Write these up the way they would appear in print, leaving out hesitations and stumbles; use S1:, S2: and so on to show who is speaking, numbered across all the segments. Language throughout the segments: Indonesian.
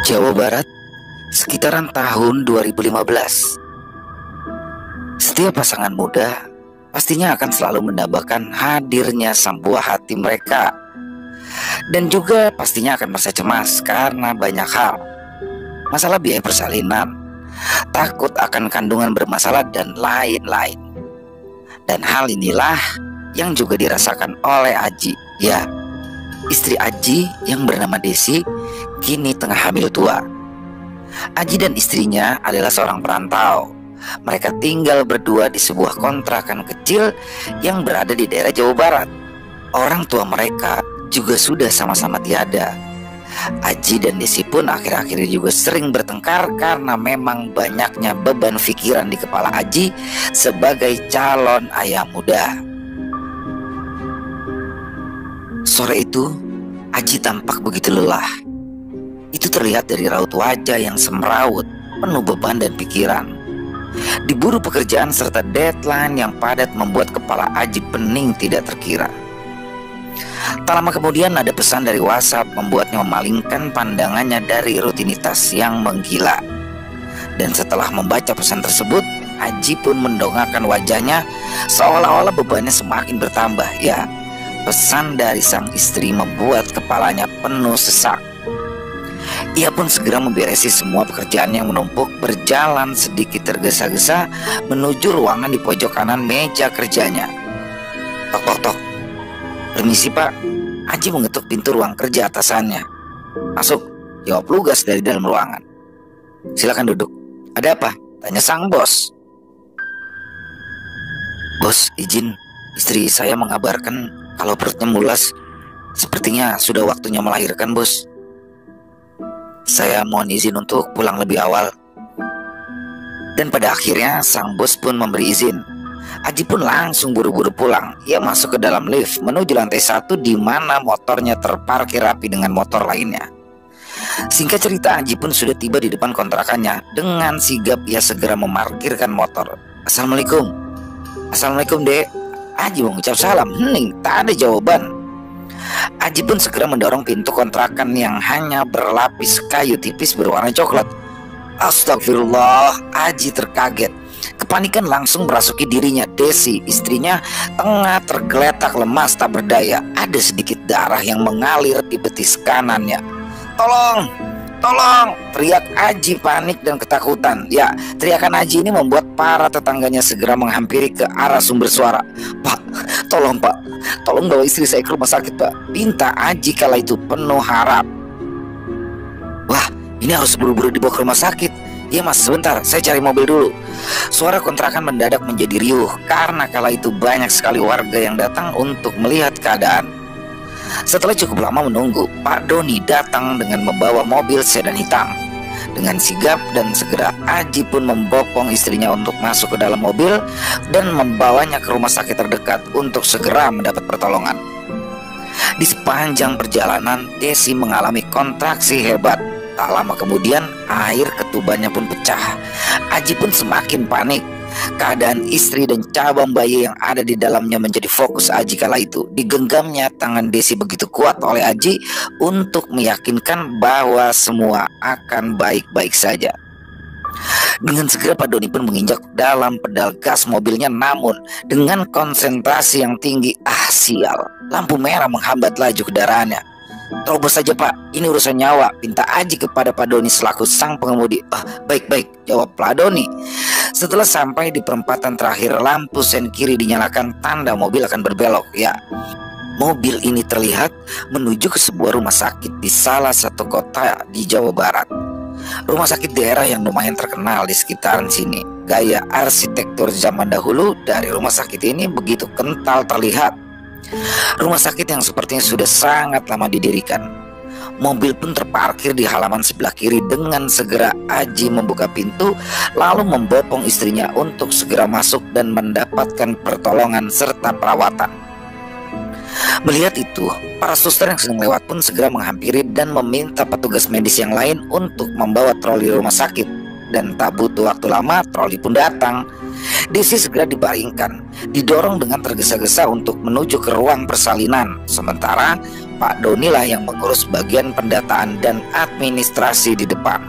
S1: Jawa Barat, sekitaran tahun 2015. Setiap pasangan muda pastinya akan selalu mendambakan hadirnya sang buah hati mereka. Dan juga pastinya akan merasa cemas karena banyak hal. Masalah biaya persalinan, takut akan kandungan bermasalah, dan lain-lain. Dan hal inilah yang juga dirasakan oleh Aji. Ya, istri Aji yang bernama Desi kini tengah hamil tua. Aji dan istrinya adalah seorang perantau. Mereka tinggal berdua di sebuah kontrakan kecil yang berada di daerah Jawa Barat. Orang tua mereka juga sudah sama-sama tiada. Aji dan Desi pun akhir-akhir ini juga sering bertengkar karena memang banyaknya beban pikiran di kepala Aji sebagai calon ayah muda. Sore itu, Aji tampak begitu lelah. Itu terlihat dari raut wajah yang semrawut, penuh beban dan pikiran. Diburu pekerjaan serta deadline yang padat membuat kepala Aji pening tidak terkira. Tak lama kemudian ada pesan dari WhatsApp membuatnya memalingkan pandangannya dari rutinitas yang menggila. Dan setelah membaca pesan tersebut, Aji pun mendongakkan wajahnya seolah-olah bebannya semakin bertambah. Ya, pesan dari sang istri membuat kepalanya penuh sesak. Ia pun segera memberesi semua pekerjaan yang menumpuk, berjalan sedikit tergesa-gesa menuju ruangan di pojok kanan meja kerjanya. Tok tok tok. Permisi Pak. Aji mengetuk pintu ruang kerja atasannya. Masuk, jawab lugas dari dalam ruangan. Silakan duduk. Ada apa? Tanya sang bos. Bos, izin, istri saya mengabarkan kalau perutnya mulas. Sepertinya sudah waktunya melahirkan, bos. Saya mohon izin untuk pulang lebih awal. Dan pada akhirnya sang bos pun memberi izin. Aji pun langsung buru-buru pulang. Ia masuk ke dalam lift menuju lantai 1 di mana motornya terparkir rapi dengan motor lainnya. Singkat cerita, Aji pun sudah tiba di depan kontrakannya. Dengan sigap ia segera memarkirkan motor. Assalamualaikum. Assalamualaikum dek. Aji mengucap salam. Hening, tak ada jawaban. Aji pun segera mendorong pintu kontrakan yang hanya berlapis kayu tipis berwarna coklat. Astagfirullah, Aji terkaget. Kepanikan langsung merasuki dirinya. Desi, istrinya, tengah tergeletak lemas tak berdaya. Ada sedikit darah yang mengalir di betis kanannya. Tolong, tolong, teriak Aji panik dan ketakutan. Ya, teriakan Aji ini membuat para tetangganya segera menghampiri ke arah sumber suara. Pak, tolong Pak, tolong bawa istri saya ke rumah sakit Pak, pinta Aji kala itu penuh harap. Wah, ini harus buru-buru dibawa ke rumah sakit. Ya mas, sebentar, saya cari mobil dulu. Suara kontrakan mendadak menjadi riuh karena kala itu banyak sekali warga yang datang untuk melihat keadaan. Setelah cukup lama menunggu, Pak Doni datang dengan membawa mobil sedan hitam. Dengan sigap dan segera Aji pun membopong istrinya untuk masuk ke dalam mobil dan membawanya ke rumah sakit terdekat untuk segera mendapat pertolongan. Di sepanjang perjalanan, Desi mengalami kontraksi hebat. Tak lama kemudian air ketubannya pun pecah. Aji pun semakin panik. Keadaan istri dan cabang bayi yang ada di dalamnya menjadi fokus Aji kala itu. Digenggamnya tangan Desi begitu kuat oleh Aji untuk meyakinkan bahwa semua akan baik-baik saja. Dengan segera Pak Doni pun menginjak dalam pedal gas mobilnya, namun dengan konsentrasi yang tinggi. Sial, lampu merah menghambat laju kendaraannya. Terobos saja Pak, ini urusan nyawa, pinta Aji kepada Pak Doni selaku sang pengemudi. Baik-baik, jawab Pak Doni. Setelah sampai di perempatan terakhir, lampu sen kiri dinyalakan, tanda mobil akan berbelok. Ya, mobil ini terlihat menuju ke sebuah rumah sakit di salah satu kota di Jawa Barat. Rumah sakit daerah yang lumayan terkenal di sekitaran sini. Gaya arsitektur zaman dahulu dari rumah sakit ini begitu kental terlihat. Rumah sakit yang sepertinya sudah sangat lama didirikan. Mobil pun terparkir di halaman sebelah kiri. Dengan segera Aji membuka pintu lalu membopong istrinya untuk segera masuk dan mendapatkan pertolongan serta perawatan. Melihat itu, para suster yang sedang lewat pun segera menghampiri dan meminta petugas medis yang lain untuk membawa troli rumah sakit. Dan tak butuh waktu lama, troli pun datang. Desi segera dibaringkan, didorong dengan tergesa-gesa untuk menuju ke ruang persalinan. Sementara Pak Doni lah yang mengurus bagian pendataan dan administrasi di depan.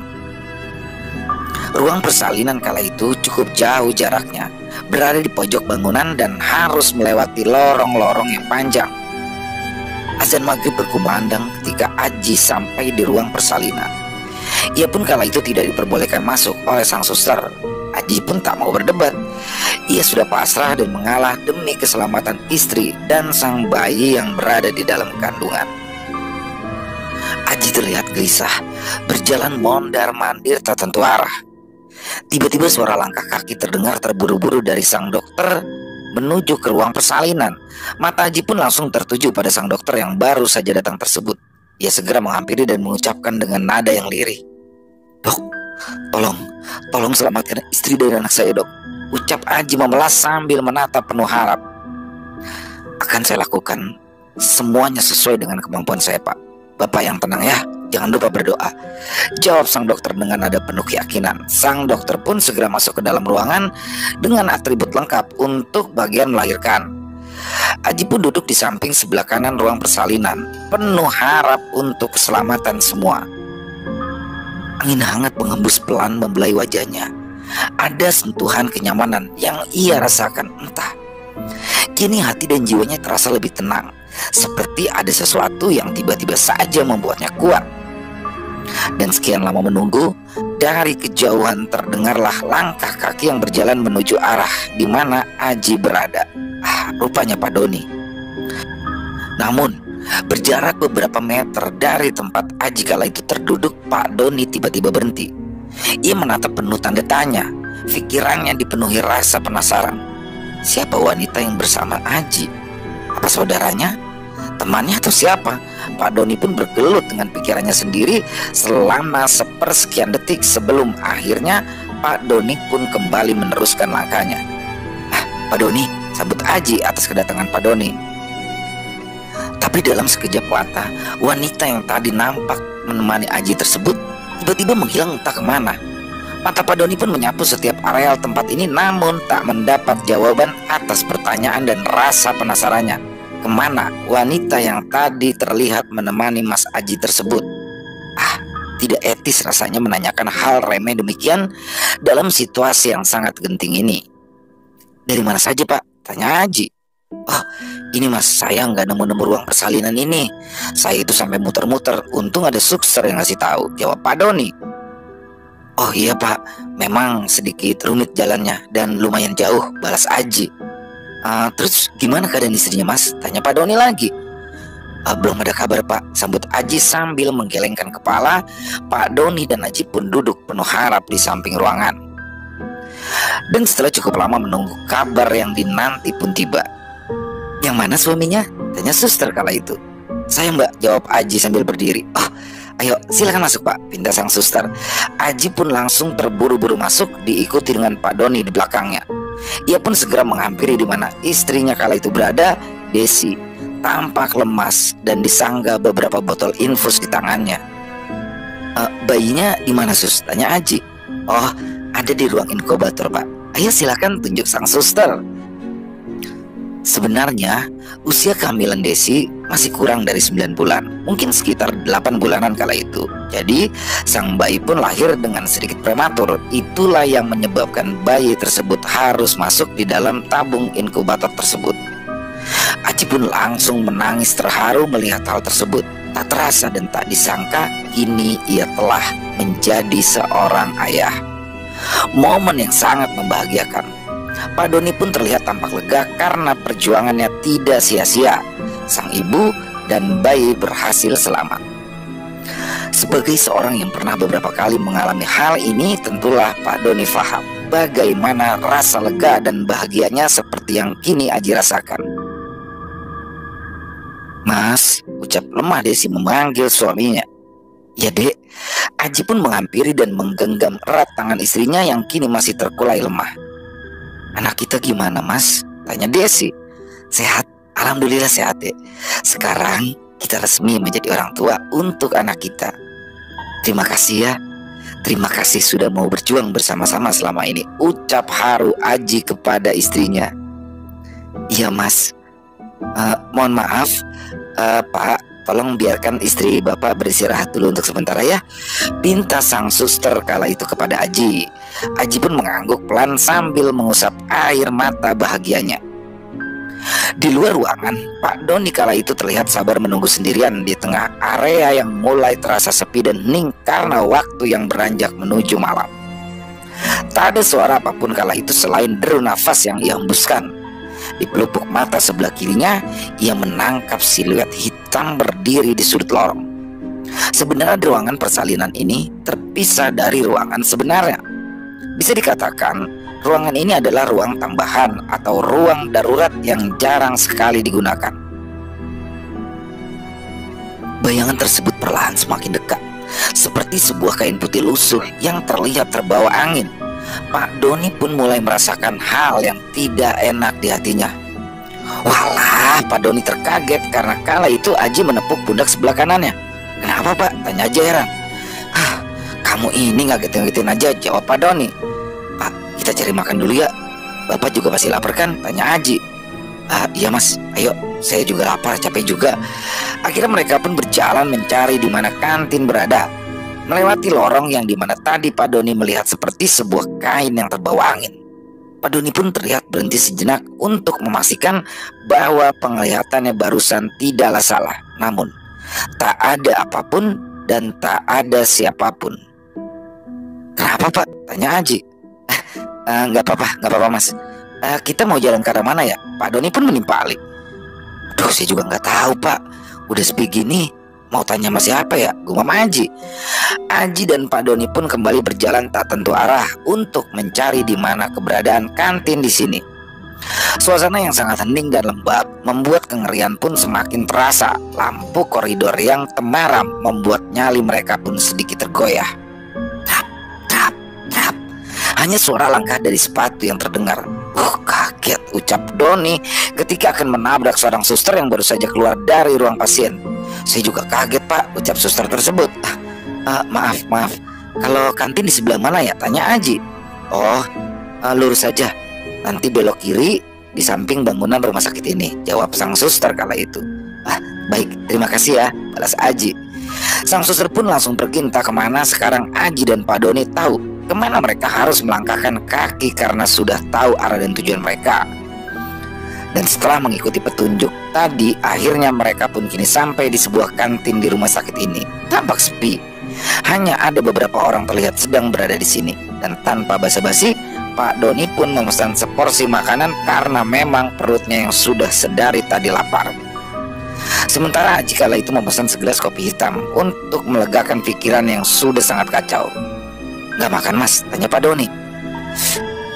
S1: Ruang persalinan kala itu cukup jauh jaraknya, berada di pojok bangunan dan harus melewati lorong-lorong yang panjang. Azan maghrib berkumandang ketika Aji sampai di ruang persalinan. Ia pun kala itu tidak diperbolehkan masuk oleh sang suster. Aji pun tak mau berdebat. Ia sudah pasrah dan mengalah demi keselamatan istri dan sang bayi yang berada di dalam kandungan. Aji terlihat gelisah, berjalan mondar-mandir tak tentu arah. Tiba-tiba suara langkah kaki terdengar terburu-buru dari sang dokter menuju ke ruang persalinan. Mata Aji pun langsung tertuju pada sang dokter yang baru saja datang tersebut. Ia segera menghampiri dan mengucapkan dengan nada yang lirih, "Dok, tolong selamatkan istri dan anak saya, dok," ucap Aji memelas sambil menatap penuh harap. "Akan saya lakukan semuanya sesuai dengan kemampuan saya, Pak. Bapak yang tenang ya, jangan lupa berdoa," jawab sang dokter dengan nada penuh keyakinan. Sang dokter pun segera masuk ke dalam ruangan dengan atribut lengkap untuk bagian melahirkan. Aji pun duduk di samping sebelah kanan ruang persalinan, penuh harap untuk keselamatan semua. Angin hangat menghembus pelan membelai wajahnya. Ada sentuhan kenyamanan yang ia rasakan. Entah, kini hati dan jiwanya terasa lebih tenang, seperti ada sesuatu yang tiba-tiba saja membuatnya kuat. Dan sekian lama menunggu, dari kejauhan terdengarlah langkah kaki yang berjalan menuju arah di mana Aji berada. Rupanya Pak Doni. Namun, berjarak beberapa meter dari tempat Aji kala itu terduduk, Pak Doni tiba-tiba berhenti. Ia menatap penuh tanda tanya. Pikirannya dipenuhi rasa penasaran. Siapa wanita yang bersama Aji? Apa saudaranya? Temannya atau siapa? Pak Doni pun bergelut dengan pikirannya sendiri selama sepersekian detik sebelum akhirnya Pak Doni pun kembali meneruskan langkahnya. Pak Doni, sambut Aji atas kedatangan Pak Doni. Tapi dalam sekejap mata, wanita yang tadi nampak menemani Aji tersebut tiba-tiba menghilang entah kemana. Mata Pak Doni pun menyapu setiap areal tempat ini, namun tak mendapat jawaban atas pertanyaan dan rasa penasarannya. Kemana wanita yang tadi terlihat menemani Mas Aji tersebut? Tidak etis rasanya menanyakan hal remeh demikian dalam situasi yang sangat genting ini. "Dari mana saja, Pak?" tanya Aji. Ini Mas, saya nggak nemu-nemu ruang persalinan ini. Saya itu sampai muter-muter, untung ada suster yang ngasih tahu," jawab Pak Doni. "Oh iya Pak, memang sedikit rumit jalannya dan lumayan jauh," balas Aji. "Terus gimana keadaan istrinya Mas?" tanya Pak Doni lagi. Belum ada kabar Pak," sambut Aji sambil menggelengkan kepala. Pak Doni dan Aji pun duduk penuh harap di samping ruangan. Dan setelah cukup lama menunggu, kabar yang dinanti pun tiba. "Yang mana suaminya?" tanya suster kala itu. "Saya Mbak," jawab Aji sambil berdiri. "Ayo silakan masuk Pak," pinta sang suster. Aji pun langsung terburu-buru masuk, diikuti dengan Pak Doni di belakangnya. Ia pun segera menghampiri di mana istrinya kala itu berada, Desi. Tampak lemas dan disangga beberapa botol infus di tangannya. "Bayinya di mana Sus?" tanya Aji. Ada di ruang inkubator Pak." "Ayo silakan," tunjuk sang suster. Sebenarnya usia kehamilan Desi masih kurang dari 9 bulan, mungkin sekitar 8 bulanan kala itu. Jadi sang bayi pun lahir dengan sedikit prematur. Itulah yang menyebabkan bayi tersebut harus masuk di dalam tabung inkubator tersebut. Aji pun langsung menangis terharu melihat hal tersebut. Tak terasa dan tak disangka kini ia telah menjadi seorang ayah. Momen yang sangat membahagiakan. Pak Doni pun terlihat tampak lega karena perjuangannya tidak sia-sia. Sang ibu dan bayi berhasil selamat. Sebagai seorang yang pernah beberapa kali mengalami hal ini, tentulah Pak Doni paham bagaimana rasa lega dan bahagianya seperti yang kini Aji rasakan. "Mas," ucap lemah Desi memanggil suaminya. "Ya Dek." Aji pun menghampiri dan menggenggam erat tangan istrinya yang kini masih terkulai lemah. "Anak kita gimana Mas?" tanya Desi. "Sehat, alhamdulillah sehat Dek. Sekarang kita resmi menjadi orang tua untuk anak kita. Terima kasih ya. Terima kasih sudah mau berjuang bersama-sama selama ini," ucap haru Aji kepada istrinya. "Iya Mas, mohon maaf Pak, tolong biarkan istri Bapak beristirahat dulu untuk sementara ya, pinta sang suster kala itu kepada Aji. Aji pun mengangguk pelan sambil mengusap air mata bahagianya. Di luar ruangan, Pak Doni kala itu terlihat sabar menunggu sendirian di tengah area yang mulai terasa sepi dan hening karena waktu yang beranjak menuju malam. Tak ada suara apapun kala itu selain deru nafas yang ia hembuskan. Di pelupuk mata sebelah kirinya, ia menangkap siluet hitam berdiri di sudut lorong. Sebenarnya di ruangan persalinan ini terpisah dari ruangan sebenarnya. Bisa dikatakan ruangan ini adalah ruang tambahan atau ruang darurat yang jarang sekali digunakan. Bayangan tersebut perlahan semakin dekat, seperti sebuah kain putih lusuh yang terlihat terbawa angin. Pak Doni pun mulai merasakan hal yang tidak enak di hatinya. Walah, Pak Doni terkaget karena kala itu Aji menepuk pundak sebelah kanannya. Kenapa Pak? Tanya Aji heran. Kamu ini ngagetin-ngagetin aja, jawab Pak Doni. Pak, kita cari makan dulu ya. Bapak juga pasti lapar kan? Tanya Aji. Iya mas, ayo, saya juga lapar, capek juga. Akhirnya mereka pun berjalan mencari di mana kantin berada. Melewati lorong yang dimana tadi Pak Doni melihat seperti sebuah kain yang terbawa angin. Pak Doni pun terlihat berhenti sejenak untuk memastikan bahwa penglihatannya barusan tidaklah salah. Namun, tak ada apapun dan tak ada siapapun. Kenapa Pak? Tanya Aji. Nggak apa-apa mas. Kita mau jalan ke arah mana ya? Pak Doni pun menimpali. Aduh, saya juga nggak tahu Pak. Udah sepi gini, mau tanya sama siapa ya? Gumam Aji. Aji dan Pak Doni pun kembali berjalan tak tentu arah untuk mencari di mana keberadaan kantin di sini. Suasana yang sangat hening dan lembab membuat kengerian pun semakin terasa. Lampu koridor yang temaram membuat nyali mereka pun sedikit tergoyah. Trap, trap, trap. Hanya suara langkah dari sepatu yang terdengar. Kaget, ucap Doni ketika akan menabrak seorang suster yang baru saja keluar dari ruang pasien. Saya juga kaget Pak, ucap suster tersebut. Maaf. Kalau kantin di sebelah mana ya? Tanya Aji. Oh, lurus saja. Nanti belok kiri di samping bangunan rumah sakit ini, jawab sang suster kala itu. Baik, terima kasih ya, balas Aji. Sang suster pun langsung pergi entah kemana. Sekarang Aji dan Pak Doni tahu kemana mereka harus melangkahkan kaki karena sudah tahu arah dan tujuan mereka. Dan setelah mengikuti petunjuk tadi, akhirnya mereka pun kini sampai di sebuah kantin di rumah sakit ini. Tampak sepi, hanya ada beberapa orang terlihat sedang berada di sini. Dan tanpa basa-basi, Pak Doni pun memesan seporsi makanan karena memang perutnya yang sudah sedari tadi lapar. Sementara Aji kala itu memesan segelas kopi hitam untuk melegakan pikiran yang sudah sangat kacau. Nggak makan mas? Tanya Pak Doni.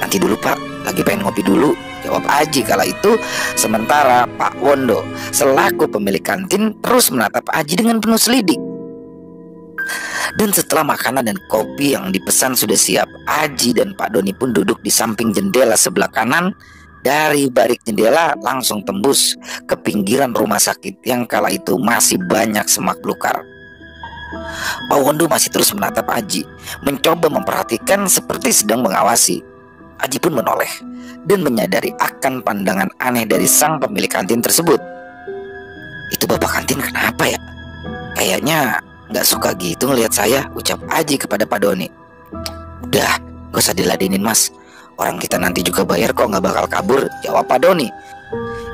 S1: Nanti dulu Pak, lagi pengen ngopi dulu, jawab Aji kala itu. Sementara Pak Wondo selaku pemilik kantin terus menatap Aji dengan penuh selidik. Dan setelah makanan dan kopi yang dipesan sudah siap, Aji dan Pak Doni pun duduk di samping jendela sebelah kanan. Dari balik jendela langsung tembus ke pinggiran rumah sakit yang kala itu masih banyak semak belukar. Pak Wondo masih terus menatap Aji, mencoba memperhatikan seperti sedang mengawasi. Aji pun menoleh dan menyadari akan pandangan aneh dari sang pemilik kantin tersebut. Itu bapak kantin kenapa ya? Kayaknya nggak suka gitu ngelihat saya, ucap Aji kepada Pak Doni. Udah, gak usah diladenin mas. Orang kita nanti juga bayar kok, nggak bakal kabur, jawab Pak Doni.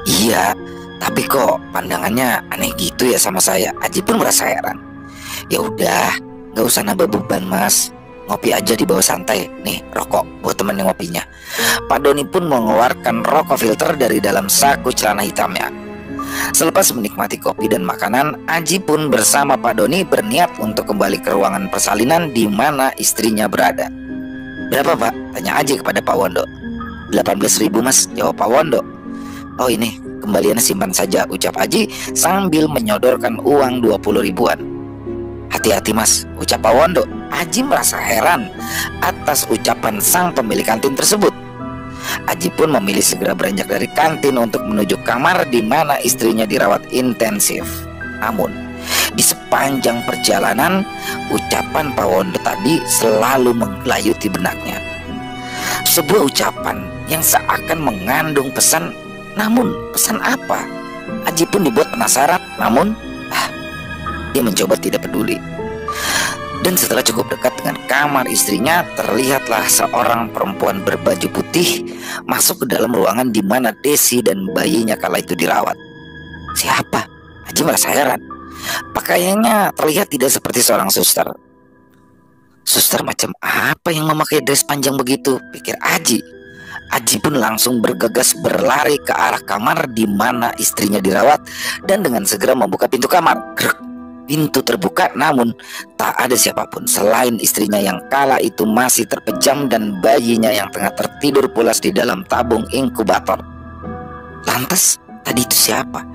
S1: Iya, tapi kok pandangannya aneh gitu ya sama saya. Aji pun merasa heran. Ya udah, nggak usah nambah beban mas. Ngopi aja di bawah santai. Nih rokok buat temen yang ngopinya. Pak Doni pun mengeluarkan rokok filter dari dalam saku celana hitamnya. Selepas menikmati kopi dan makanan, Aji pun bersama Pak Doni berniat untuk kembali ke ruangan persalinan di mana istrinya berada. Berapa Pak? Tanya Aji kepada Pak Wondo. 18.000 mas, jawab Pak Wondo. Oh ini, kembaliannya simpan saja, ucap Aji sambil menyodorkan uang 20 ribuan. Hati-hati mas, ucap Pak Wondo. Aji merasa heran atas ucapan sang pemilik kantin tersebut. Aji pun memilih segera beranjak dari kantin untuk menuju kamar di mana istrinya dirawat intensif. Namun, di sepanjang perjalanan, ucapan Pak Wondo tadi selalu menggelayuti benaknya. Sebuah ucapan yang seakan mengandung pesan. Namun, pesan apa? Aji pun dibuat penasaran. Namun, Dia mencoba tidak peduli. Dan setelah cukup dekat dengan kamar istrinya, terlihatlah seorang perempuan berbaju putih masuk ke dalam ruangan di mana Desi dan bayinya kala itu dirawat. Siapa? Aji merasa heran. Pakaiannya terlihat tidak seperti seorang suster. Suster macam apa yang memakai dress panjang begitu? Pikir Aji. Aji pun langsung bergegas berlari ke arah kamar di mana istrinya dirawat dan dengan segera membuka pintu kamar. Grek. Pintu terbuka, namun tak ada siapapun selain istrinya yang kala itu masih terpejam dan bayinya yang tengah tertidur pulas di dalam tabung inkubator. Lantas tadi itu siapa?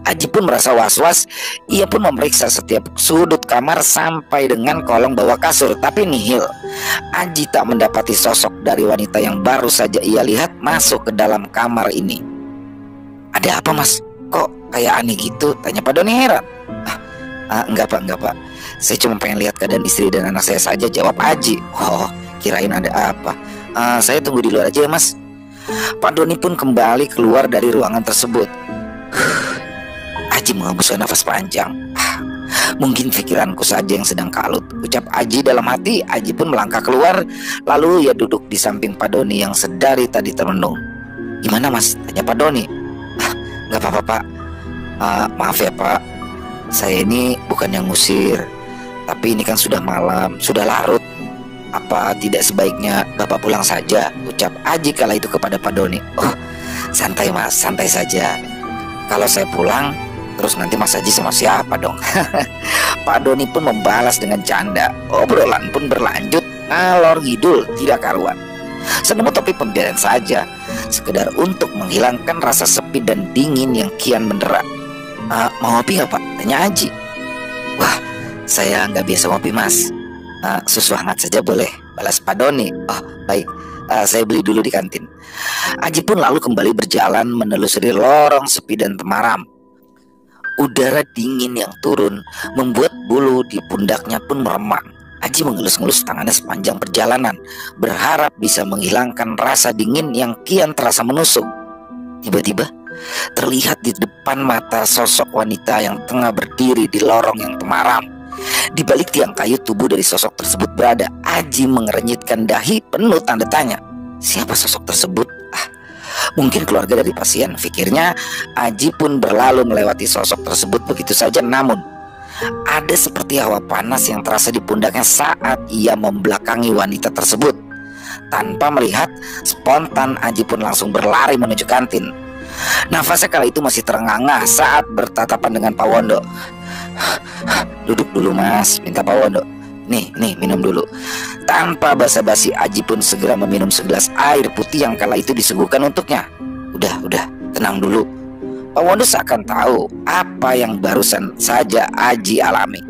S1: Aji pun merasa was-was. Ia pun memeriksa setiap sudut kamar sampai dengan kolong bawah kasur, tapi nihil. Aji tak mendapati sosok dari wanita yang baru saja ia lihat masuk ke dalam kamar ini. Ada apa, Mas? Kok kayak aneh gitu? Tanya Pak Doni heran. Enggak pak, saya cuma pengen lihat keadaan istri dan anak saya saja, jawab Aji. Oh, kirain ada apa. Saya tunggu di luar aja ya, Mas. Pak Doni pun kembali keluar dari ruangan tersebut. Aji menghembuskan nafas panjang. Mungkin pikiranku saja yang sedang kalut, ucap Aji dalam hati. Aji pun melangkah keluar, lalu ia duduk di samping Pak Doni yang sedari tadi termenung. Gimana, Mas? Tanya Pak Doni. Nggak apa-apa Pak. Maaf ya Pak, saya ini bukan yang ngusir, tapi ini kan sudah malam, sudah larut. Apa tidak sebaiknya Bapak pulang saja? Ucap Aji kala itu kepada Pak Doni. Oh, santai Mas, santai saja. Kalau saya pulang, terus nanti Mas Aji sama siapa dong? Pak Doni pun membalas dengan canda. Obrolan pun berlanjut ngalor ngidul tidak karuan. Semua topik pembiaran saja, sekedar untuk menghilangkan rasa sepi dan dingin yang kian mendera. Mau ngopi nggak Pak? Tanya Aji. Wah, saya nggak biasa ngopi Mas. Susu hangat saja boleh, balas Pak Doni. Oh baik, saya beli dulu di kantin. Aji pun lalu kembali berjalan menelusuri lorong sepi dan temaram. Udara dingin yang turun membuat bulu di pundaknya pun meremang. Aji mengelus-ngelus tangannya sepanjang perjalanan, berharap bisa menghilangkan rasa dingin yang kian terasa menusuk. Tiba-tiba terlihat di depan mata sosok wanita yang tengah berdiri di lorong yang temaram. Di balik tiang kayu tubuh dari sosok tersebut berada. Aji mengerenyitkan dahi penuh tanda tanya. Siapa sosok tersebut? Mungkin keluarga dari pasien, pikirnya. Aji pun berlalu melewati sosok tersebut begitu saja. Namun ada seperti hawa panas yang terasa di pundaknya saat ia membelakangi wanita tersebut. Tanpa melihat, spontan Aji pun langsung berlari menuju kantin. Nafasnya kala itu masih terengah-engah saat bertatapan dengan Pak Wondo. Duduk dulu Mas, minta Pak Wondo. Nih minum dulu. Tanpa basa-basi Aji pun segera meminum segelas air putih yang kala itu disuguhkan untuknya. Udah, tenang dulu. Pak Wondo seakan tahu apa yang barusan saja Aji alami.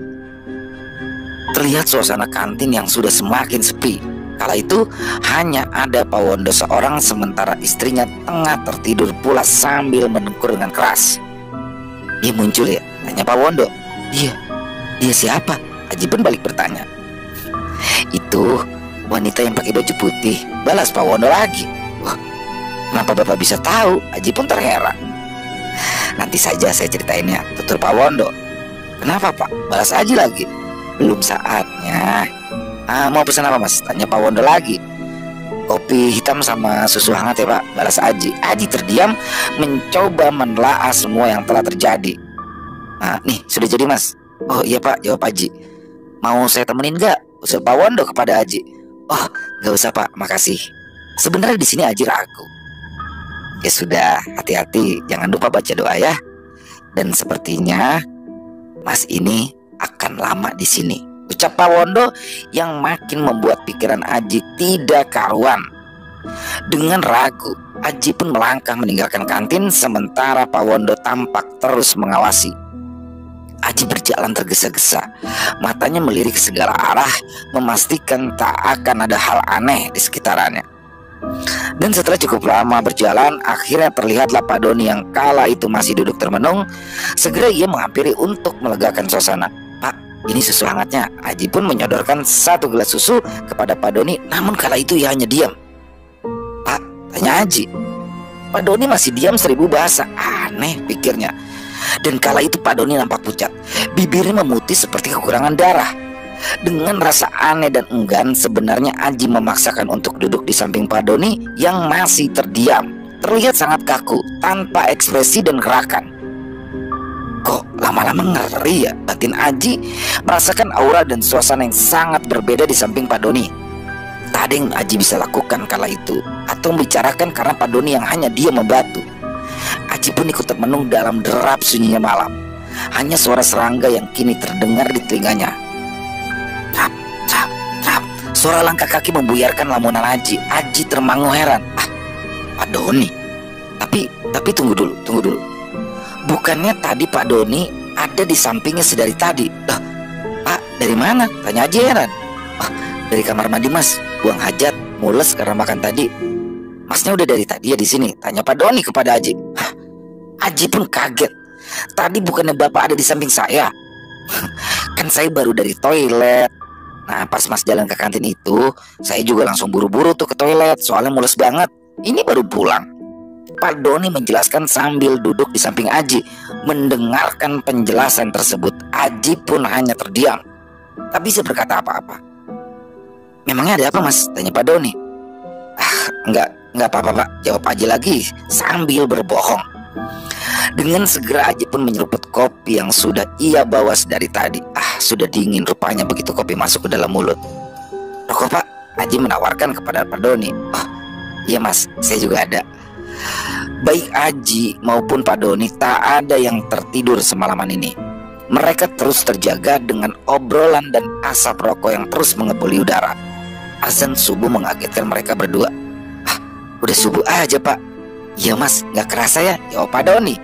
S1: Terlihat suasana kantin yang sudah semakin sepi. Kala itu hanya ada Pak Wondo seorang, sementara istrinya tengah tertidur pulas sambil mendengkur dengan keras. Dia muncul ya? Tanya Pak Wondo. Dia siapa? Aji pun balik bertanya. Itu wanita yang pakai baju putih, balas Pak Wondo lagi. Wah, kenapa Bapak bisa tahu? Aji pun terheran. Nanti saja saya ceritainnya, tutur Pak Wondo. Kenapa Pak? Balas Aji lagi. Belum saatnya. Mau pesan apa Mas? Tanya Pak Wondo lagi. Kopi hitam sama susu hangat ya Pak, balas Aji. Aji terdiam mencoba menelaah semua yang telah terjadi. Nih sudah jadi Mas. Oh iya Pak, jawab Aji. Mau saya temenin gak? Usul Pak Wondo kepada Aji. Oh gak usah Pak, makasih. Sebenarnya di sini Aji ragu. Ya sudah, hati-hati, jangan lupa baca doa ya. Dan sepertinya Mas ini akan lama di sini, ucap Pak Wondo yang makin membuat pikiran Aji tidak karuan. Dengan ragu, Aji pun melangkah meninggalkan kantin, sementara Pak Wondo tampak terus mengawasi. Aji berjalan tergesa-gesa, matanya melirik ke segala arah, memastikan tak akan ada hal aneh di sekitarannya. Dan setelah cukup lama berjalan, akhirnya terlihatlah Pak Doni yang kala itu masih duduk termenung. Segera ia menghampiri untuk melegakan suasana. Pak, ini susu hangatnya. Aji pun menyodorkan satu gelas susu kepada Pak Doni, namun kala itu ia hanya diam. Pak, tanya Aji. Pak Doni masih diam seribu bahasa. Aneh, pikirnya. Dan kala itu Pak Doni nampak pucat, bibirnya memutih seperti kekurangan darah. Dengan rasa aneh dan enggan, sebenarnya Aji memaksakan untuk duduk di samping Pak Doni yang masih terdiam. Terlihat sangat kaku, tanpa ekspresi dan gerakan. Kok lama-lama ngeri ya, batin Aji merasakan aura dan suasana yang sangat berbeda di samping Pak Doni. Tak ada yang Aji bisa lakukan kala itu, atau membicarakan karena Pak Doni yang hanya diam membatu. Aji pun ikut termenung dalam derap sunyinya malam. Hanya suara serangga yang kini terdengar di telinganya. Trap, trap, trap. Suara langkah kaki membuyarkan lamunan Aji. Aji termangu heran. Pak Doni. Tapi tunggu dulu. Bukannya tadi Pak Doni ada di sampingnya sedari tadi? Pak, dari mana? Tanya Aji heran. Dari kamar mandi mas, buang hajat, mules karena makan tadi. Masnya udah dari tadi ya di sini? Tanya Pak Doni kepada Aji. Aji pun kaget. Tadi bukannya bapak ada di samping saya? Kan saya baru dari toilet. Nah pas mas jalan ke kantin itu, saya juga langsung buru-buru tuh ke toilet, soalnya mules banget. Ini baru pulang. Pak Doni menjelaskan sambil duduk di samping Aji. Mendengarkan penjelasan tersebut, Aji pun hanya terdiam, tak bisa berkata apa-apa. Memangnya ada apa mas? Tanya Pak Doni. Enggak apa-apa pak, jawab Aji lagi sambil berbohong. Dengan segera Aji pun menyeruput kopi yang sudah ia bawa sedari tadi. Sudah dingin rupanya begitu kopi masuk ke dalam mulut. Rokok pak? Aji menawarkan kepada Pak Doni. Iya mas, saya juga ada. Baik Aji maupun Pak Doni tak ada yang tertidur semalaman ini. Mereka terus terjaga dengan obrolan dan asap rokok yang terus mengepuli udara. Azan subuh mengagetkan mereka berdua. Udah subuh aja pak. Iya mas, gak kerasa ya, jawab Pak Doni.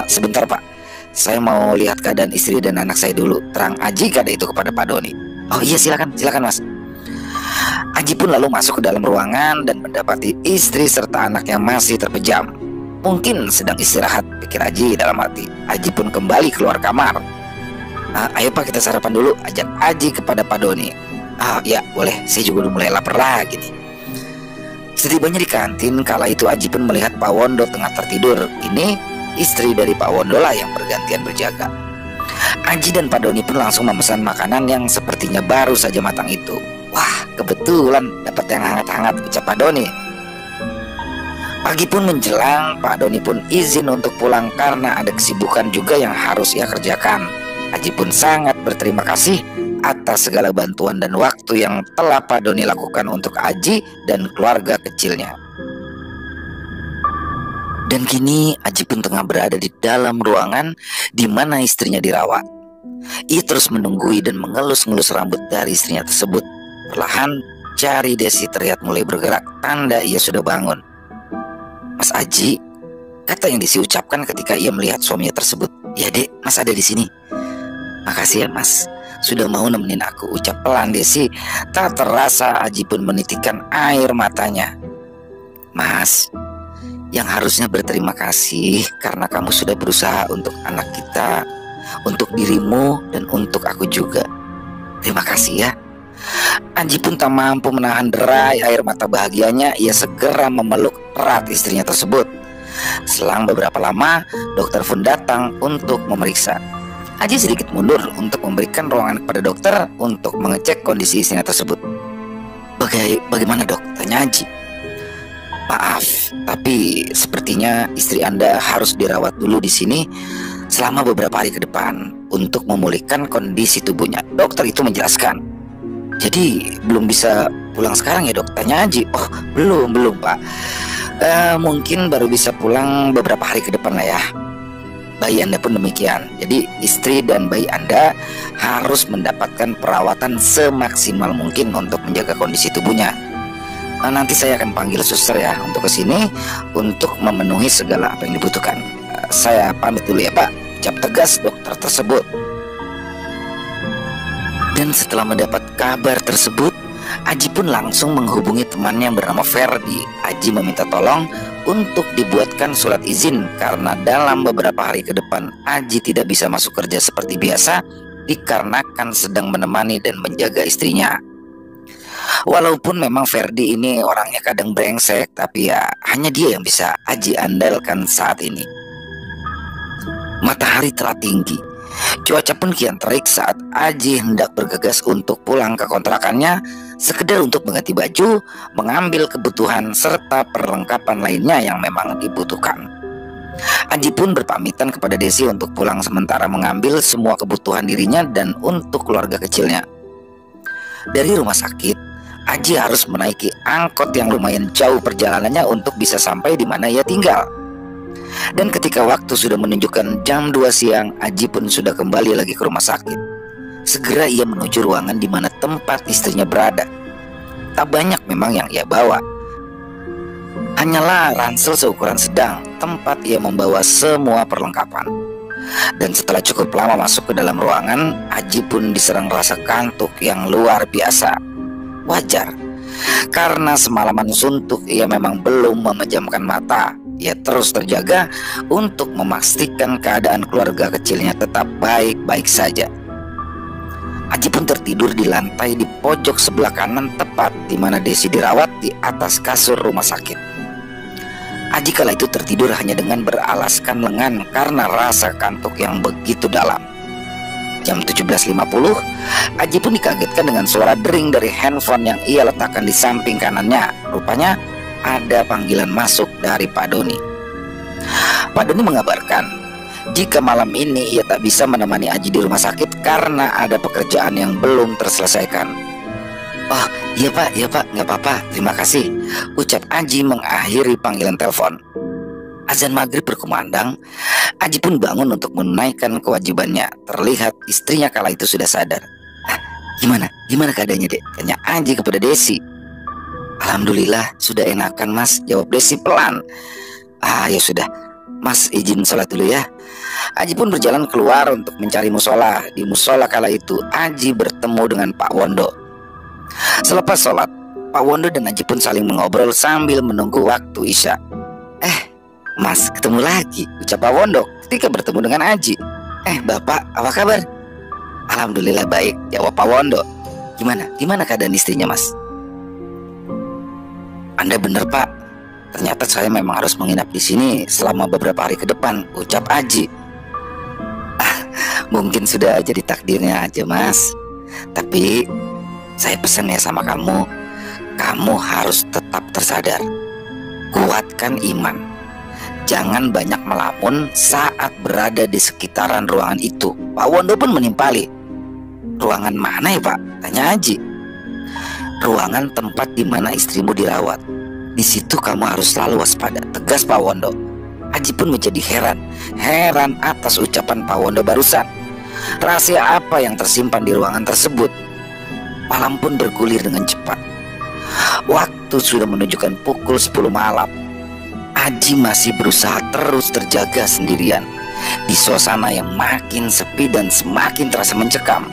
S1: Sebentar pak, saya mau lihat keadaan istri dan anak saya dulu, terang Aji kada itu kepada Pak Doni. Oh iya silakan mas. Aji pun lalu masuk ke dalam ruangan dan mendapati istri serta anaknya masih terpejam. Mungkin sedang istirahat, pikir Aji dalam hati. Aji pun kembali keluar kamar. Ayo pak kita sarapan dulu, ajak Aji kepada Pak Doni. Ya boleh, saya juga udah mulai lapar lagi nih. Setibanya di kantin, kala itu Aji pun melihat Pak Wondo tengah tertidur. Ini istri dari Pak Wondo lah yang bergantian berjaga. Aji dan Pak Doni pun langsung memesan makanan yang sepertinya baru saja matang itu. Wah, kebetulan dapat yang hangat-hangat, ucap Pak Doni. Pagi pun menjelang, Pak Doni pun izin untuk pulang karena ada kesibukan juga yang harus ia kerjakan. Aji pun sangat berterima kasih atas segala bantuan dan waktu yang telah Pak Doni lakukan untuk Aji dan keluarga kecilnya. Dan kini Aji pun tengah berada di dalam ruangan di mana istrinya dirawat. Ia terus menunggui dan mengelus-ngelus rambut dari istrinya tersebut. Perlahan jari Desi terlihat mulai bergerak, tanda ia sudah bangun. Mas Aji, kata yang Desi ucapkan ketika ia melihat suaminya tersebut. Ya dek, mas ada di sini. Makasih ya mas, sudah mau nemenin aku, ucap pelan Desi. Tak terasa Aji pun menitikkan air matanya. Mas, yang harusnya berterima kasih karena kamu sudah berusaha untuk anak kita, untuk dirimu dan untuk aku juga. Terima kasih ya. Aji pun tak mampu menahan derai air mata bahagianya. Ia segera memeluk erat istrinya tersebut. Selang beberapa lama, dokter pun datang untuk memeriksa. Aji sedikit mundur untuk memberikan ruangan kepada dokter untuk mengecek kondisi istrinya tersebut. Bagaimana dok? Tanya Aji. Maaf, tapi sepertinya istri Anda harus dirawat dulu di sini selama beberapa hari ke depan untuk memulihkan kondisi tubuhnya. Dokter itu menjelaskan. Jadi belum bisa pulang sekarang ya dok? Tanya Aji. Oh belum pak. Mungkin baru bisa pulang beberapa hari ke depan lah ya. Bayi Anda pun demikian. Jadi istri dan bayi Anda harus mendapatkan perawatan semaksimal mungkin untuk menjaga kondisi tubuhnya. Nanti saya akan panggil suster ya untuk kesini untuk memenuhi segala apa yang dibutuhkan. Saya pamit dulu ya pak, ucap tegas dokter tersebut. Dan setelah mendapat kabar tersebut, Aji pun langsung menghubungi temannya yang bernama Ferdi. Aji meminta tolong untuk dibuatkan surat izin karena dalam beberapa hari ke depan Aji tidak bisa masuk kerja seperti biasa dikarenakan sedang menemani dan menjaga istrinya. Walaupun memang Ferdi ini orangnya kadang brengsek, tapi ya hanya dia yang bisa Aji andalkan saat ini. Matahari telah tinggi. Cuaca pun kian terik saat Aji hendak bergegas untuk pulang ke kontrakannya, sekedar untuk mengganti baju, mengambil kebutuhan serta perlengkapan lainnya yang memang dibutuhkan. Aji pun berpamitan kepada Desi untuk pulang sementara mengambil semua kebutuhan dirinya dan untuk keluarga kecilnya. Dari rumah sakit, Aji harus menaiki angkot yang lumayan jauh perjalanannya untuk bisa sampai di mana ia tinggal. Dan ketika waktu sudah menunjukkan jam 2 siang, Aji pun sudah kembali lagi ke rumah sakit. Segera ia menuju ruangan di mana tempat istrinya berada. Tak banyak memang yang ia bawa. Hanyalah ransel seukuran sedang, tempat ia membawa semua perlengkapan. Dan setelah cukup lama masuk ke dalam ruangan, Aji pun diserang rasa kantuk yang luar biasa. Wajar, karena semalaman suntuk ia memang belum memejamkan mata. Ia terus terjaga untuk memastikan keadaan keluarga kecilnya tetap baik-baik saja. Aji pun tertidur di lantai di pojok sebelah kanan, tepat di mana Desi dirawat di atas kasur rumah sakit. Aji kala itu tertidur hanya dengan beralaskan lengan karena rasa kantuk yang begitu dalam. Jam 17.50, Aji pun dikagetkan dengan suara dering dari handphone yang ia letakkan di samping kanannya. Rupanya ada panggilan masuk dari Pak Doni. Pak Doni mengabarkan jika malam ini ia tak bisa menemani Aji di rumah sakit karena ada pekerjaan yang belum terselesaikan. Oh iya pak, nggak apa-apa, terima kasih, ucap Aji mengakhiri panggilan telepon. Azan maghrib berkumandang. Aji pun bangun untuk menunaikan kewajibannya. Terlihat istrinya kala itu sudah sadar. Gimana keadaannya, Dek? Tanya Aji kepada Desi. Alhamdulillah sudah enakan mas, jawab Desi pelan. Ya sudah, mas izin sholat dulu ya. Aji pun berjalan keluar untuk mencari musola. Di musola kala itu Aji bertemu dengan Pak Wondo. Selepas sholat, Pak Wondo dan Aji pun saling mengobrol sambil menunggu waktu isya. Mas, ketemu lagi, ucap Pak Wondo ketika bertemu dengan Aji. Bapak, apa kabar? Alhamdulillah baik, jawab Pak Wondo. Gimana keadaan istrinya mas? Anda benar pak, ternyata saya memang harus menginap di sini selama beberapa hari ke depan, ucap Aji. Mungkin sudah jadi takdirnya aja mas. Tapi saya pesan ya sama kamu, kamu harus tetap tersadar. Kuatkan iman. Jangan banyak melamun saat berada di sekitaran ruangan itu. Pak Wondo pun menimpali. Ruangan mana ya pak? Tanya Aji. Ruangan tempat di mana istrimu dirawat. Di situ kamu harus selalu waspada, tegas Pak Wondo. Aji pun menjadi heran atas ucapan Pak Wondo barusan. Rahasia apa yang tersimpan di ruangan tersebut? Malam pun bergulir dengan cepat. Waktu sudah menunjukkan pukul 10 malam. Aji masih berusaha terus terjaga sendirian di suasana yang makin sepi dan semakin terasa mencekam.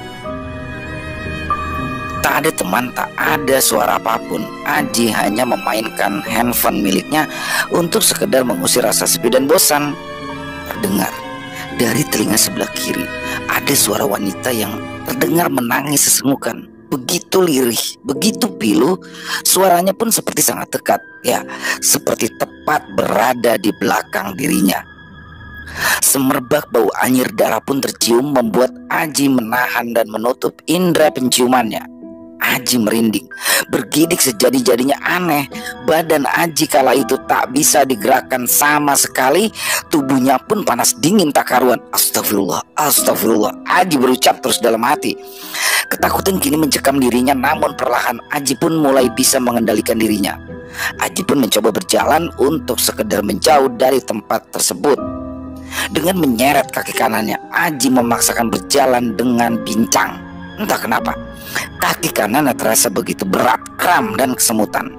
S1: Tak ada teman, tak ada suara apapun. Aji hanya memainkan handphone miliknya untuk sekedar mengusir rasa sepi dan bosan. Terdengar dari telinga sebelah kiri ada suara wanita yang terdengar menangis sesenggukan. Begitu lirih, begitu pilu, suaranya pun seperti sangat dekat. Ya, seperti tepat berada di belakang dirinya. Semerbak bau anyir darah pun tercium membuat Aji menahan dan menutup indera penciumannya. Aji merinding, bergidik sejadi-jadinya aneh. Badan Aji kala itu tak bisa digerakkan sama sekali. Tubuhnya pun panas dingin tak karuan. Astagfirullah, astagfirullah, Aji berucap terus dalam hati. Ketakutan kini mencekam dirinya, namun perlahan Aji pun mulai bisa mengendalikan dirinya. Aji pun mencoba berjalan untuk sekedar menjauh dari tempat tersebut. Dengan menyeret kaki kanannya, Aji memaksakan berjalan dengan pincang. Entah kenapa, kaki kanannya terasa begitu berat, kram dan kesemutan.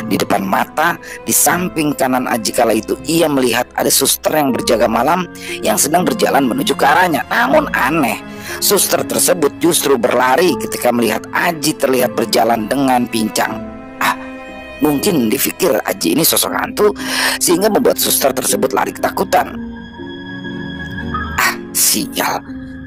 S1: Di depan mata, di samping kanan Aji kala itu, ia melihat ada suster yang berjaga malam yang sedang berjalan menuju ke arahnya. Namun aneh, suster tersebut justru berlari ketika melihat Aji terlihat berjalan dengan pincang. Mungkin dipikir Aji ini sosok hantu sehingga membuat suster tersebut lari ketakutan. Sial,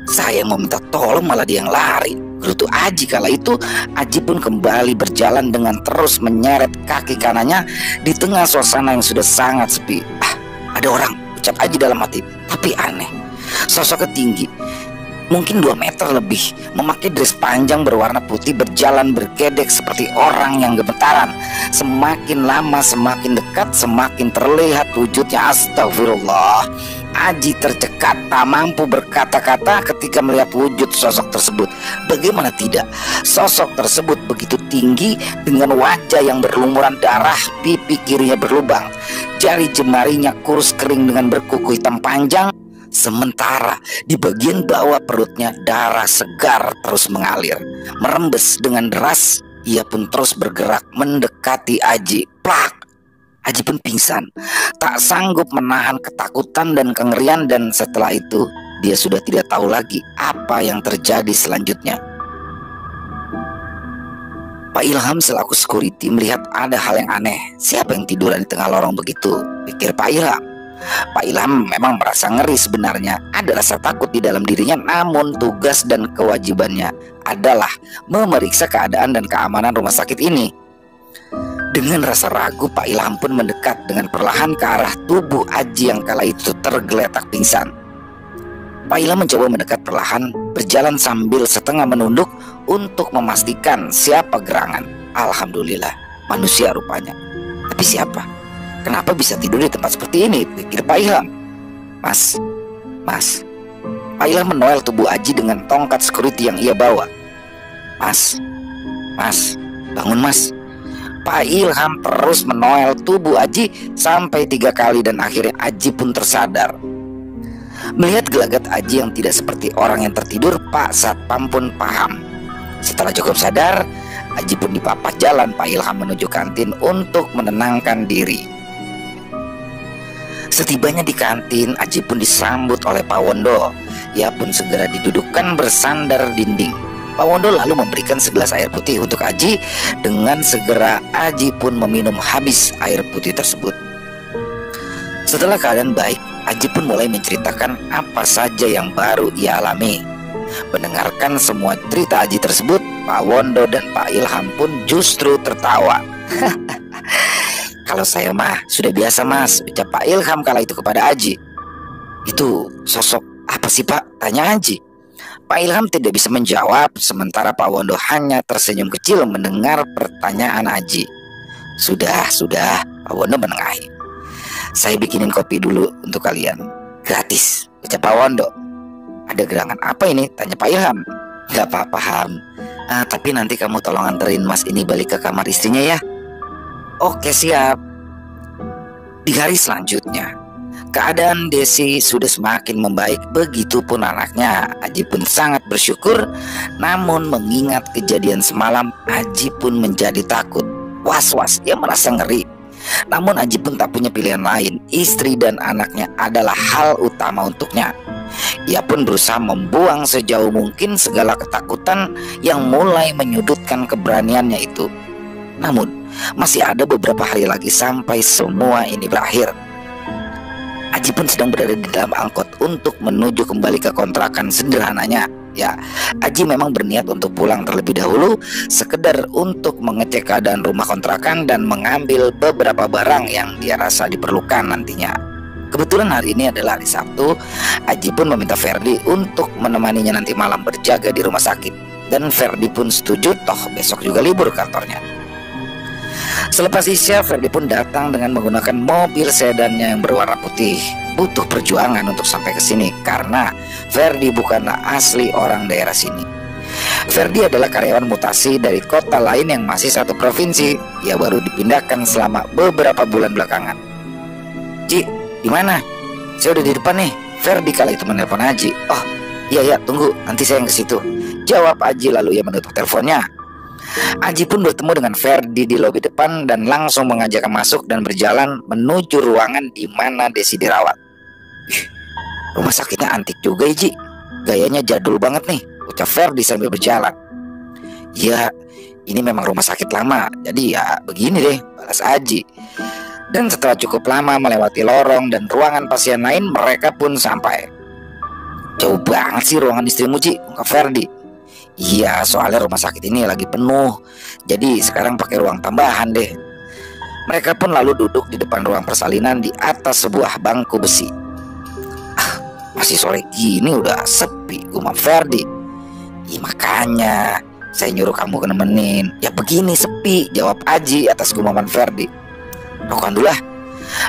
S1: saya mau minta tolong malah dia yang lari, gerutu Aji kala itu. Aji pun kembali berjalan dengan terus menyeret kaki kanannya di tengah suasana yang sudah sangat sepi. Ada orang, ucap Aji dalam hati. Tapi aneh, Sosoknya tinggi, mungkin 2 meter lebih, memakai dress panjang berwarna putih, berjalan bergedek seperti orang yang gemetaran. Semakin lama semakin dekat, semakin terlihat wujudnya. Astagfirullah. Aji tercekat, tak mampu berkata-kata ketika melihat wujud sosok tersebut. Bagaimana tidak, sosok tersebut begitu tinggi dengan wajah yang berlumuran darah, pipi kirinya berlubang, jari jemarinya kurus kering dengan berkuku hitam panjang. Sementara di bagian bawah perutnya darah segar terus mengalir, merembes dengan deras. Ia pun terus bergerak mendekati Aji. Plak! Aji pun pingsan, tak sanggup menahan ketakutan dan kengerian, dan setelah itu dia sudah tidak tahu lagi apa yang terjadi selanjutnya. Pak Ilham selaku security melihat ada hal yang aneh. Siapa yang tiduran di tengah lorong begitu, pikir Pak Ilham. Pak Ilham memang merasa ngeri sebenarnya, ada rasa takut di dalam dirinya, namun tugas dan kewajibannya adalah memeriksa keadaan dan keamanan rumah sakit ini. Dengan rasa ragu, Pak Ilham pun mendekat dengan perlahan ke arah tubuh Aji yang kala itu tergeletak pingsan. Pak Ilham mencoba mendekat perlahan, berjalan sambil setengah menunduk untuk memastikan siapa gerangan. Alhamdulillah, manusia rupanya. Tapi siapa? Kenapa bisa tidur di tempat seperti ini, pikir Pak Ilham. Mas. Pak Ilham menoel tubuh Aji dengan tongkat security yang ia bawa. Mas, bangun mas. Pak Ilham terus menoel tubuh Aji sampai 3 kali dan akhirnya Aji pun tersadar. Melihat gelagat Aji yang tidak seperti orang yang tertidur, Pak Satpam pun paham. Setelah cukup sadar, Aji pun dipapas jalan Pak Ilham menuju kantin untuk menenangkan diri. Setibanya di kantin, Aji pun disambut oleh Pak Wondo. Ia pun segera didudukkan bersandar dinding. Pak Wondo lalu memberikan segelas air putih untuk Aji. Dengan segera Aji pun meminum habis air putih tersebut. Setelah keadaan baik, Aji pun mulai menceritakan apa saja yang baru ia alami. Mendengarkan semua cerita Aji tersebut, Pak Wondo dan Pak Ilham pun justru tertawa. Kalau saya mah sudah biasa mas, ucap Pak Ilham kala itu kepada Aji. Itu sosok apa sih Pak? Tanya Aji. Pak Ilham tidak bisa menjawab, sementara Pak Wondo hanya tersenyum kecil mendengar pertanyaan Aji. Sudah, Pak Wondo menengahi. Saya bikinin kopi dulu untuk kalian. Gratis, ucap Pak Wondo. Ada gerangan apa ini? Tanya Pak Ilham. Gak apa-apa Ham. Tapi nanti kamu tolong anterin mas ini balik ke kamar istrinya ya. Oke siap. Di hari selanjutnya, keadaan Desi sudah semakin membaik, begitupun anaknya. Aji pun sangat bersyukur, namun mengingat kejadian semalam, Aji pun menjadi takut. Was-was, ia merasa ngeri. Namun Aji pun tak punya pilihan lain. Istri dan anaknya adalah hal utama untuknya. Ia pun berusaha membuang sejauh mungkin segala ketakutan yang mulai menyudutkan keberaniannya itu. Namun, masih ada beberapa hari lagi sampai semua ini berakhir. Aji pun sedang berada di dalam angkot untuk menuju kembali ke kontrakan sederhananya. Ya, Aji memang berniat untuk pulang terlebih dahulu, sekedar untuk mengecek keadaan rumah kontrakan dan mengambil beberapa barang yang dia rasa diperlukan nantinya. Kebetulan hari ini adalah hari Sabtu. Aji pun meminta Ferdi untuk menemaninya nanti malam berjaga di rumah sakit. Dan Ferdi pun setuju, toh besok juga libur kantornya. Selepas isya, Ferdi pun datang dengan menggunakan mobil sedannya yang berwarna putih. Butuh perjuangan untuk sampai ke sini karena Ferdi bukanlah asli orang daerah sini. Ferdi adalah karyawan mutasi dari kota lain yang masih satu provinsi. Ia baru dipindahkan selama beberapa bulan belakangan. Ji, di mana? Saya udah di depan nih. Ferdi kala itu menelpon Aji. Oh, iya tunggu, nanti saya yang ke situ, jawab Aji lalu ia menutup teleponnya. Aji pun bertemu dengan Ferdi di lobi depan dan langsung mengajaknya masuk dan berjalan menuju ruangan di mana Desi dirawat. Rumah sakitnya antik juga ya Ji, gayanya jadul banget nih, ucap Ferdi sambil berjalan. Ya, ini memang rumah sakit lama, jadi ya begini deh, balas Aji. Dan setelah cukup lama melewati lorong dan ruangan pasien lain, mereka pun sampai. Jauh banget sih ruangan istrimu Ji, ungkap Ferdi. Iya, soalnya rumah sakit ini lagi penuh, jadi sekarang pakai ruang tambahan deh. Mereka pun lalu duduk di depan ruang persalinan di atas sebuah bangku besi. Masih sore gini udah sepi, gumam Ferdi. Makanya saya nyuruh kamu nemenin. Ya begini sepi, jawab Aji atas gumaman Ferdi. Rokokan dulu lah.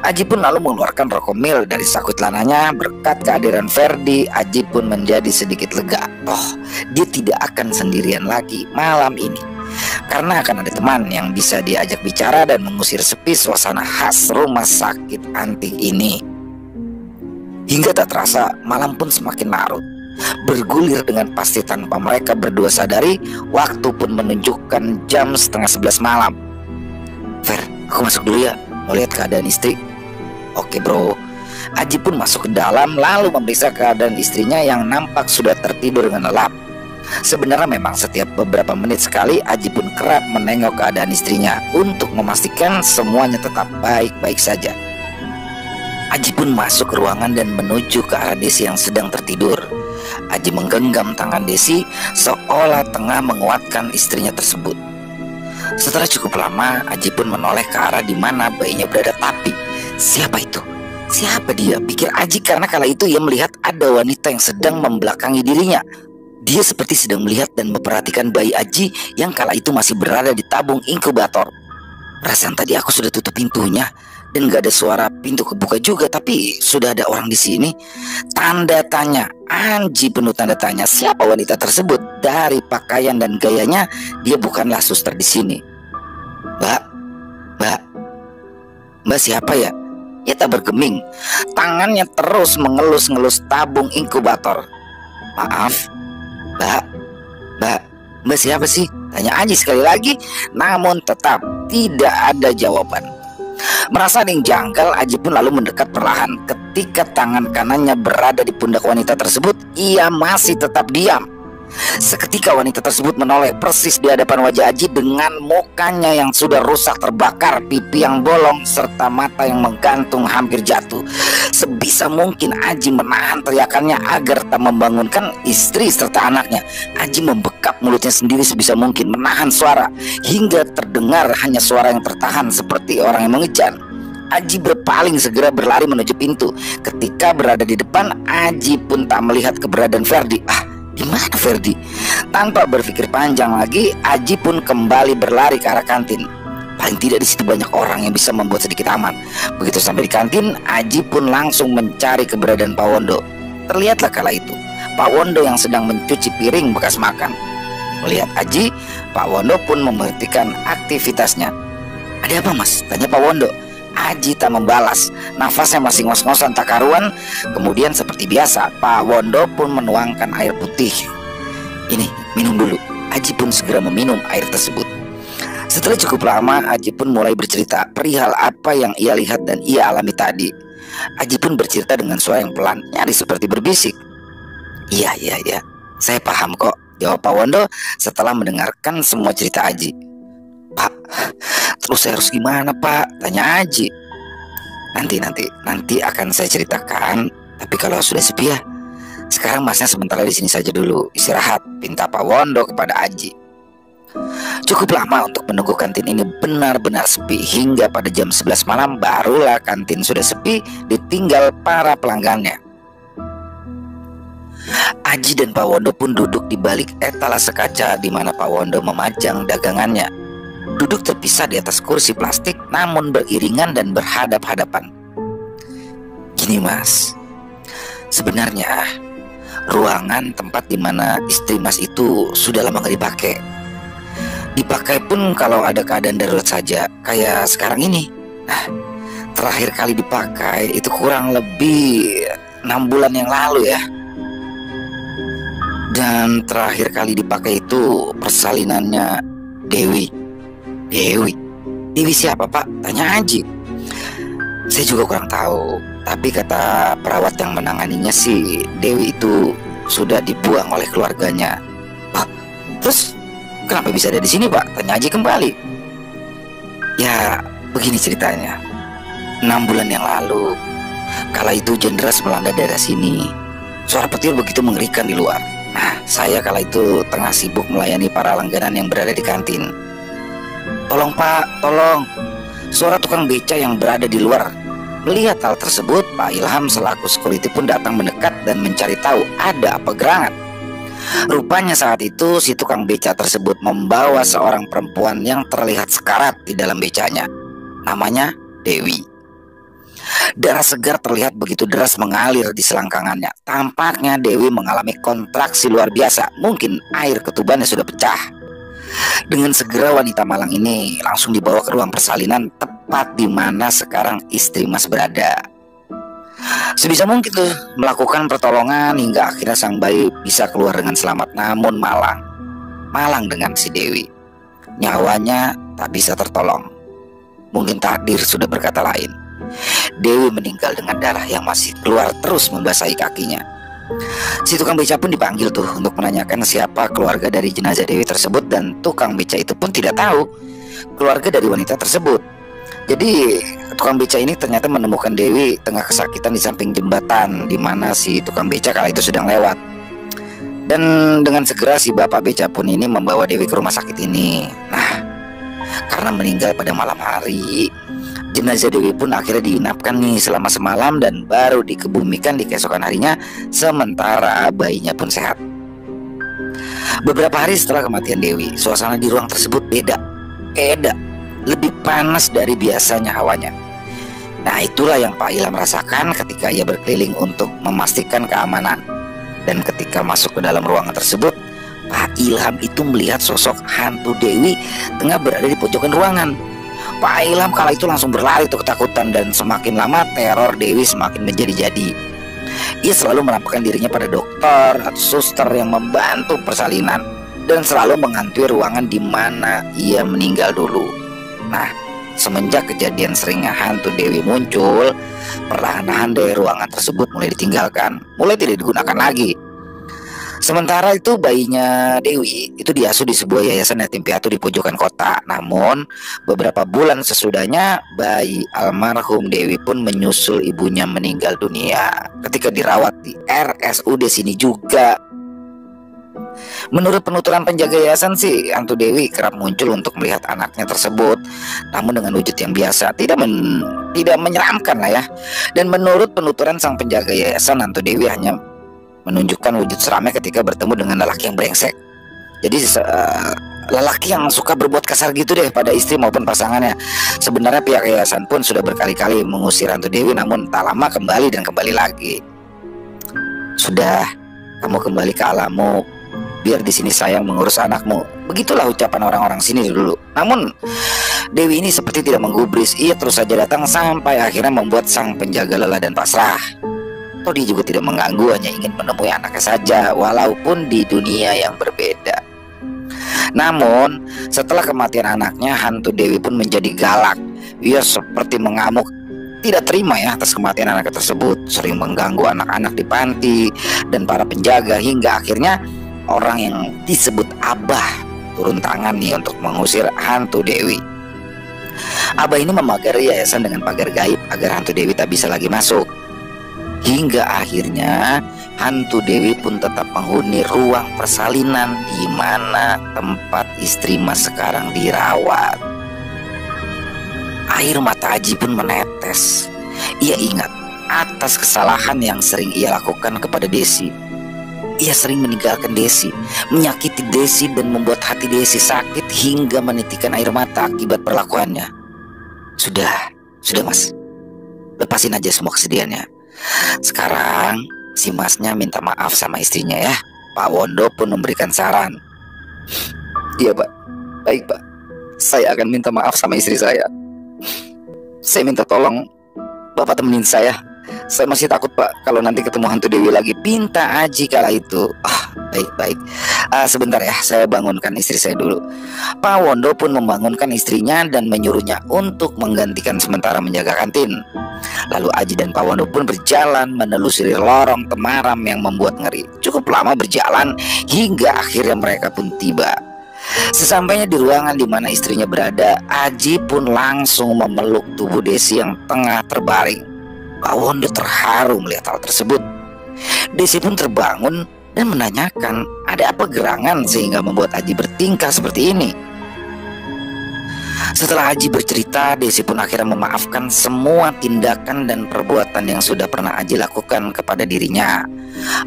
S1: Aji pun lalu mengeluarkan rokok mil dari saku celananya. Berkat kehadiran Ferdi, Aji pun menjadi sedikit lega. Oh, dia tidak akan sendirian lagi malam ini, karena akan ada teman yang bisa diajak bicara dan mengusir sepi suasana khas rumah sakit antik ini. Hingga tak terasa, malam pun semakin larut, bergulir dengan pasti tanpa mereka berdua sadari. Waktu pun menunjukkan jam 10:30 malam. Fer, aku masuk dulu ya, mau lihat keadaan istri. Oke bro. Aji pun masuk ke dalam lalu memeriksa keadaan istrinya yang nampak sudah tertidur dengan lelap. Sebenarnya memang setiap beberapa menit sekali Aji pun kerap menengok keadaan istrinya untuk memastikan semuanya tetap baik-baik saja. Aji pun masuk ke ruangan dan menuju ke arah Desi yang sedang tertidur. Aji menggenggam tangan Desi seolah tengah menguatkan istrinya tersebut. Setelah cukup lama, Aji pun menoleh ke arah di mana bayinya berada. Tapi siapa itu? Siapa dia? Pikir Aji, karena kala itu ia melihat ada wanita yang sedang membelakangi dirinya. Dia seperti sedang melihat dan memperhatikan bayi Aji yang kala itu masih berada di tabung inkubator. Perasaan tadi aku sudah tutup pintunya dan gak ada suara pintu kebuka juga, tapi sudah ada orang di sini. Tanda tanya. Aji penuh tanda tanya. Siapa wanita tersebut? Dari pakaian dan gayanya, dia bukanlah suster di sini. Mbak siapa ya? Ia tak bergeming. Tangannya terus mengelus-ngelus tabung inkubator. Maaf, Mbak siapa sih? Tanya Aji sekali lagi, namun tetap tidak ada jawaban. Merasa ada yang janggal, Aji pun lalu mendekat perlahan. Ketika tangan kanannya berada di pundak wanita tersebut, ia masih tetap diam. Seketika wanita tersebut menoleh persis di hadapan wajah Aji dengan mukanya yang sudah rusak terbakar, pipi yang bolong, serta mata yang menggantung hampir jatuh. Sebisa mungkin Aji menahan teriakannya agar tak membangunkan istri serta anaknya. Aji membekap mulutnya sendiri sebisa mungkin, menahan suara hingga terdengar hanya suara yang tertahan seperti orang yang mengejar. Aji berpaling segera berlari menuju pintu. Ketika berada di depan, Aji pun tak melihat keberadaan Ferdi. Di mana Ferdi? Tanpa berpikir panjang lagi, Aji pun kembali berlari ke arah kantin. Paling tidak di situ banyak orang yang bisa membuat sedikit aman. Begitu sampai di kantin, Aji pun langsung mencari keberadaan Pak Wondo. Terlihatlah kala itu Pak Wondo yang sedang mencuci piring bekas makan. Melihat Aji, Pak Wondo pun memberhentikan aktivitasnya. Ada apa mas? Tanya Pak Wondo. Aji tak membalas, nafasnya masih ngos-ngosan tak karuan. Kemudian seperti biasa, Pak Wondo pun menuangkan air putih. Ini, minum dulu. Aji pun segera meminum air tersebut. Setelah cukup lama, Aji pun mulai bercerita perihal apa yang ia lihat dan ia alami tadi. Aji pun bercerita dengan suara yang pelan, nyaris seperti berbisik. Iya, saya paham kok, jawab Pak Wondo setelah mendengarkan semua cerita Aji. Pak, terus saya harus gimana Pak? Tanya Aji. Nanti akan saya ceritakan. Tapi kalau sudah sepi ya, sekarang masnya sementara di sini saja dulu, istirahat, pinta Pak Wondo kepada Aji. Cukup lama untuk menunggu kantin ini benar-benar sepi. Hingga pada jam 11 malam barulah kantin sudah sepi, ditinggal para pelanggannya. Aji dan Pak Wondo pun duduk di balik etalase kaca di mana Pak Wondo memajang dagangannya. Duduk terpisah di atas kursi plastik, namun beriringan dan berhadap-hadapan. Gini mas, sebenarnya ruangan tempat di mana istri mas itu sudah lama gak dipakai. Dipakai pun kalau ada keadaan darurat saja, kayak sekarang ini. Nah, terakhir kali dipakai itu kurang lebih 6 bulan yang lalu ya. Dan terakhir kali dipakai itu persalinannya Dewi siapa pak? Tanya Aji. Saya juga kurang tahu, tapi kata perawat yang menanganinya sih Dewi itu sudah dibuang oleh keluarganya. Terus kenapa bisa ada di sini pak? Tanya Aji kembali. Ya begini ceritanya. 6 bulan yang lalu, kala itu hujan deras melanda daerah sini. Suara petir begitu mengerikan di luar. Nah, saya kala itu tengah sibuk melayani para langganan yang berada di kantin. Tolong pak, tolong. Suara tukang beca yang berada di luar. Melihat hal tersebut, Pak Ilham selaku security pun datang mendekat dan mencari tahu ada apa gerangan. Rupanya saat itu si tukang beca tersebut membawa seorang perempuan yang terlihat sekarat di dalam becanya. Namanya Dewi. Darah segar terlihat begitu deras mengalir di selangkangannya. Tampaknya Dewi mengalami kontraksi luar biasa. Mungkin air ketubannya sudah pecah. Dengan segera wanita malang ini langsung dibawa ke ruang persalinan tepat di mana sekarang istri Mas berada. Sebisa mungkin tuh melakukan pertolongan hingga akhirnya sang bayi bisa keluar dengan selamat. Namun malang dengan si Dewi. Nyawanya tak bisa tertolong. Mungkin takdir sudah berkata lain. Dewi meninggal dengan darah yang masih keluar terus membasahi kakinya. Si tukang beca pun dipanggil tuh untuk menanyakan siapa keluarga dari jenazah Dewi tersebut, dan tukang beca itu pun tidak tahu keluarga dari wanita tersebut. Jadi tukang beca ini ternyata menemukan Dewi tengah kesakitan di samping jembatan di mana si tukang beca kala itu sedang lewat. Dan dengan segera si bapak beca pun ini membawa Dewi ke rumah sakit ini. Nah, karena meninggal pada malam hari, jenazah Dewi pun akhirnya diinapkan nih selama semalam dan baru dikebumikan di keesokan harinya, sementara bayinya pun sehat. Beberapa hari setelah kematian Dewi, suasana di ruang tersebut beda, lebih panas dari biasanya hawanya. Nah, itulah yang Pak Ilham rasakan ketika ia berkeliling untuk memastikan keamanan. Dan ketika masuk ke dalam ruangan tersebut, Pak Ilham itu melihat sosok hantu Dewi tengah berada di pojokan ruangan. Pak Ilham kala itu langsung berlari tuh ketakutan, dan semakin lama teror Dewi semakin menjadi-jadi. Ia selalu menampakkan dirinya pada dokter atau suster yang membantu persalinan dan selalu menghantui ruangan di mana ia meninggal dulu. Nah, semenjak kejadian seringnya hantu Dewi muncul, perlahan-lahan dari ruangan tersebut mulai ditinggalkan, mulai tidak digunakan lagi. Sementara itu bayinya Dewi itu diasuh di sebuah yayasan yatim piatu di pojokan kota. Namun beberapa bulan sesudahnya bayi almarhum Dewi pun menyusul ibunya meninggal dunia ketika dirawat di RSUD sini juga. Menurut penuturan penjaga yayasan sih, hantu Dewi kerap muncul untuk melihat anaknya tersebut, namun dengan wujud yang biasa, tidak menyeramkan lah ya. Dan menurut penuturan sang penjaga yayasan, hantu Dewi hanya menunjukkan wujud seramnya ketika bertemu dengan lelaki yang brengsek. Jadi lelaki yang suka berbuat kasar gitu deh pada istri maupun pasangannya. Sebenarnya pihak yayasan pun sudah berkali-kali mengusir hantu Dewi, namun tak lama kembali dan kembali lagi. Sudah, kamu kembali ke alammu, biar di sini saya mengurus anakmu. Begitulah ucapan orang-orang sini dulu. Namun Dewi ini seperti tidak menggubris. Ia terus saja datang sampai akhirnya membuat sang penjaga lelah dan pasrah. Atau dia juga tidak mengganggu, hanya ingin menemui anaknya saja, walaupun di dunia yang berbeda. Namun setelah kematian anaknya, hantu Dewi pun menjadi galak. Ia seperti mengamuk, tidak terima ya atas kematian anaknya tersebut, sering mengganggu anak-anak di panti dan para penjaga, hingga akhirnya orang yang disebut Abah turun tangan nih untuk mengusir hantu Dewi. Abah ini memagari yayasan dengan pagar gaib agar hantu Dewi tak bisa lagi masuk. Hingga akhirnya hantu Dewi pun tetap menghuni ruang persalinan di mana tempat istri Mas sekarang dirawat. Air mata Aji pun menetes. Ia ingat atas kesalahan yang sering ia lakukan kepada Desi. Ia sering meninggalkan Desi, menyakiti Desi dan membuat hati Desi sakit hingga menitikkan air mata akibat perlakuannya. Sudah Mas, lepasin aja semua kesedihannya. Sekarang si Masnya minta maaf sama istrinya ya. Pak Wondo pun memberikan saran. Iya Pak, baik Pak, saya akan minta maaf sama istri saya. Saya minta tolong Bapak temenin saya. Saya masih takut Pak kalau nanti ketemu hantu Dewi lagi, pinta Aji kala itu. Baik. Sebentar ya, saya bangunkan istri saya dulu. Pak Wondo pun membangunkan istrinya dan menyuruhnya untuk menggantikan sementara menjaga kantin. Lalu Aji dan Pak Wondo pun berjalan menelusuri lorong temaram yang membuat ngeri. Cukup lama berjalan hingga akhirnya mereka pun tiba. Sesampainya di ruangan di mana istrinya berada, Aji pun langsung memeluk tubuh Desi yang tengah terbaring. Pak Wondo terharu melihat hal tersebut. Desi pun terbangun dan menanyakan ada apa gerangan sehingga membuat Aji bertingkah seperti ini. Setelah Aji bercerita, Desi pun akhirnya memaafkan semua tindakan dan perbuatan yang sudah pernah Aji lakukan kepada dirinya.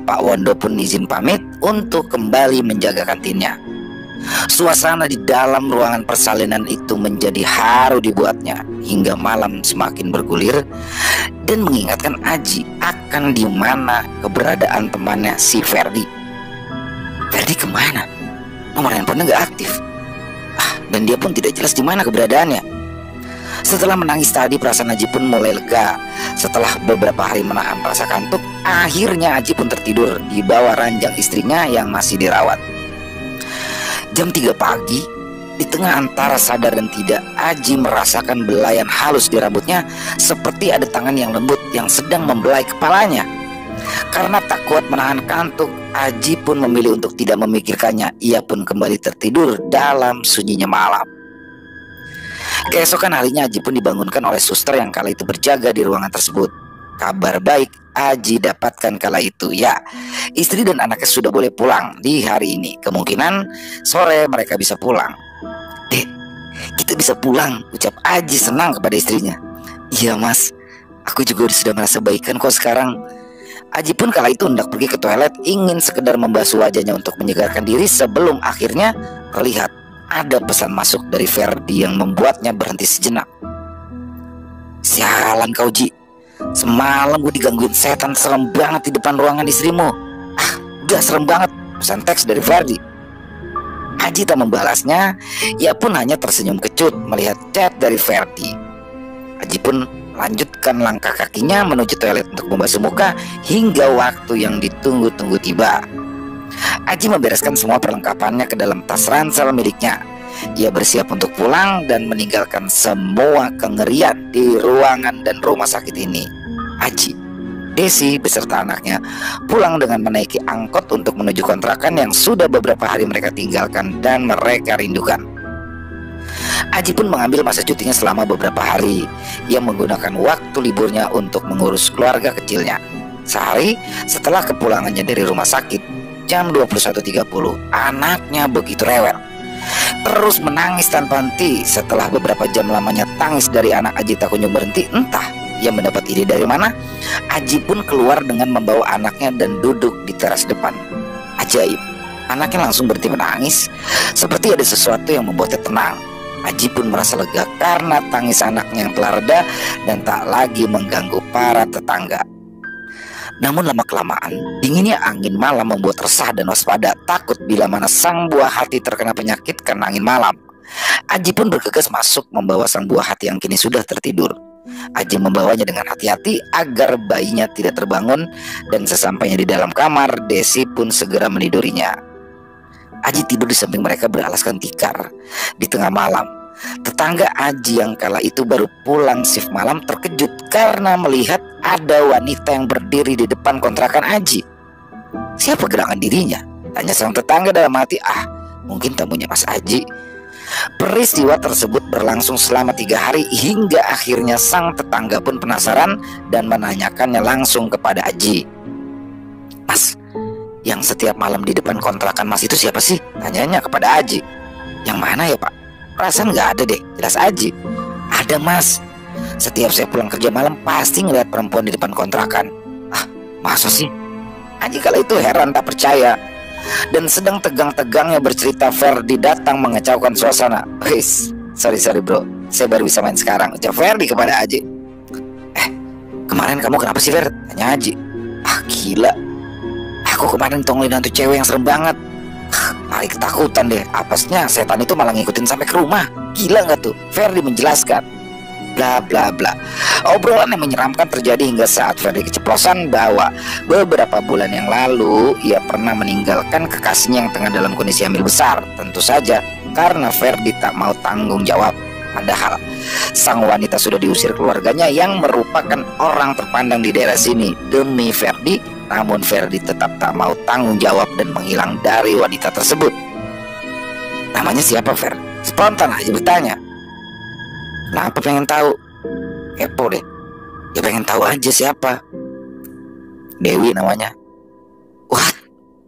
S1: Pak Wondo pun izin pamit untuk kembali menjaga kantinnya. Suasana di dalam ruangan persalinan itu menjadi haru dibuatnya hingga malam semakin bergulir dan mengingatkan Aji akan di mana keberadaan temannya si Ferdi. Ferdi kemana? Nomor handphonenya nggak aktif. Dan dia pun tidak jelas di mana keberadaannya. Setelah menangis tadi, perasaan Aji pun mulai lega. Setelah beberapa hari menahan rasa kantuk, akhirnya Aji pun tertidur di bawah ranjang istrinya yang masih dirawat. Jam 3 pagi, di tengah antara sadar dan tidak, Aji merasakan belayan halus di rambutnya, seperti ada tangan yang lembut yang sedang membelai kepalanya. Karena tak kuat menahan kantuk, Aji pun memilih untuk tidak memikirkannya. Ia pun kembali tertidur dalam sunyinya malam. Keesokan harinya Aji pun dibangunkan oleh suster yang kala itu berjaga di ruangan tersebut. Kabar baik Aji dapatkan kala itu, ya, istri dan anaknya sudah boleh pulang di hari ini. Kemungkinan sore mereka bisa pulang. Dek, kita bisa pulang, ucap Aji senang kepada istrinya. Iya mas, aku juga sudah merasa baikan kok sekarang. Aji pun kala itu hendak pergi ke toilet, ingin sekedar membasuh wajahnya untuk menyegarkan diri sebelum akhirnya terlihat ada pesan masuk dari Ferdi yang membuatnya berhenti sejenak. Sialan kau Ji, semalam gue digangguin setan serem banget di depan ruangan istrimu. Udah serem banget, pesan teks dari Ferdi. Aji tak membalasnya, ia pun hanya tersenyum kecut melihat chat dari Ferdi. Aji pun lanjutkan langkah kakinya menuju toilet untuk membasuh muka hingga waktu yang ditunggu-tunggu tiba. Aji membereskan semua perlengkapannya ke dalam tas ransel miliknya. Ia bersiap untuk pulang dan meninggalkan semua kengerian di ruangan dan rumah sakit ini. Aji, Desi beserta anaknya pulang dengan menaiki angkot untuk menuju kontrakan yang sudah beberapa hari mereka tinggalkan dan mereka rindukan. Aji pun mengambil masa cutinya selama beberapa hari. Ia menggunakan waktu liburnya untuk mengurus keluarga kecilnya. Sehari setelah kepulangannya dari rumah sakit, jam 21.30, anaknya begitu rewel, terus menangis tanpa henti. Setelah beberapa jam lamanya tangis dari anak, Aji tak kunjung berhenti. Entah ia mendapat ide dari mana, Aji pun keluar dengan membawa anaknya dan duduk di teras depan. Ajaib, anaknya langsung berhenti menangis, seperti ada sesuatu yang membuatnya tenang. Aji pun merasa lega karena tangis anaknya yang telah reda dan tak lagi mengganggu para tetangga. Namun lama-kelamaan, dinginnya angin malam membuat resah dan waspada, takut bila mana sang buah hati terkena penyakit karena angin malam. Aji pun bergegas masuk membawa sang buah hati yang kini sudah tertidur. Aji membawanya dengan hati-hati agar bayinya tidak terbangun, dan sesampainya di dalam kamar, Desi pun segera menidurinya. Aji tidur di samping mereka beralaskan tikar. Di tengah malam, tetangga Aji yang kala itu baru pulang shift malam terkejut karena melihat ada wanita yang berdiri di depan kontrakan Aji. Siapa gerangan dirinya? Tanya sang tetangga dalam hati, mungkin tamunya Mas Aji. Peristiwa tersebut berlangsung selama 3 hari hingga akhirnya sang tetangga pun penasaran dan menanyakannya langsung kepada Aji. Mas, yang setiap malam di depan kontrakan Mas itu siapa sih? Tanyanya kepada Aji. Yang mana ya Pak? Perasaan nggak ada deh, jelas Aji. Ada Mas, setiap saya pulang kerja malam pasti ngeliat perempuan di depan kontrakan. Masa sih? Aji kala itu heran tak percaya. Dan sedang tegang-tegangnya bercerita, Ferdi datang mengacaukan suasana. Sorry bro, saya baru bisa main sekarang, ucap Ferdi kepada Aji. Kemarin kamu kenapa sih Fer? Tanya Aji. Gila, aku kemarin tongolin hantu cewek yang serem banget. Paling ketakutan deh, apesnya setan itu malah ngikutin sampai ke rumah. Gila nggak tuh? Ferdi menjelaskan. Bla bla bla. Obrolan yang menyeramkan terjadi hingga saat Ferdi keceplosan bahwa beberapa bulan yang lalu ia pernah meninggalkan kekasihnya yang tengah dalam kondisi hamil besar. Tentu saja karena Ferdi tak mau tanggung jawab. Padahal sang wanita sudah diusir keluarganya yang merupakan orang terpandang di daerah sini demi Ferdi. Namun Ferdi tetap tak mau tanggung jawab dan menghilang dari wanita tersebut. Namanya siapa Fer? Spontan aja bertanya. Kenapa pengen tahu? Kepo deh. Ya pengen tahu aja siapa. Dewi namanya. Wah,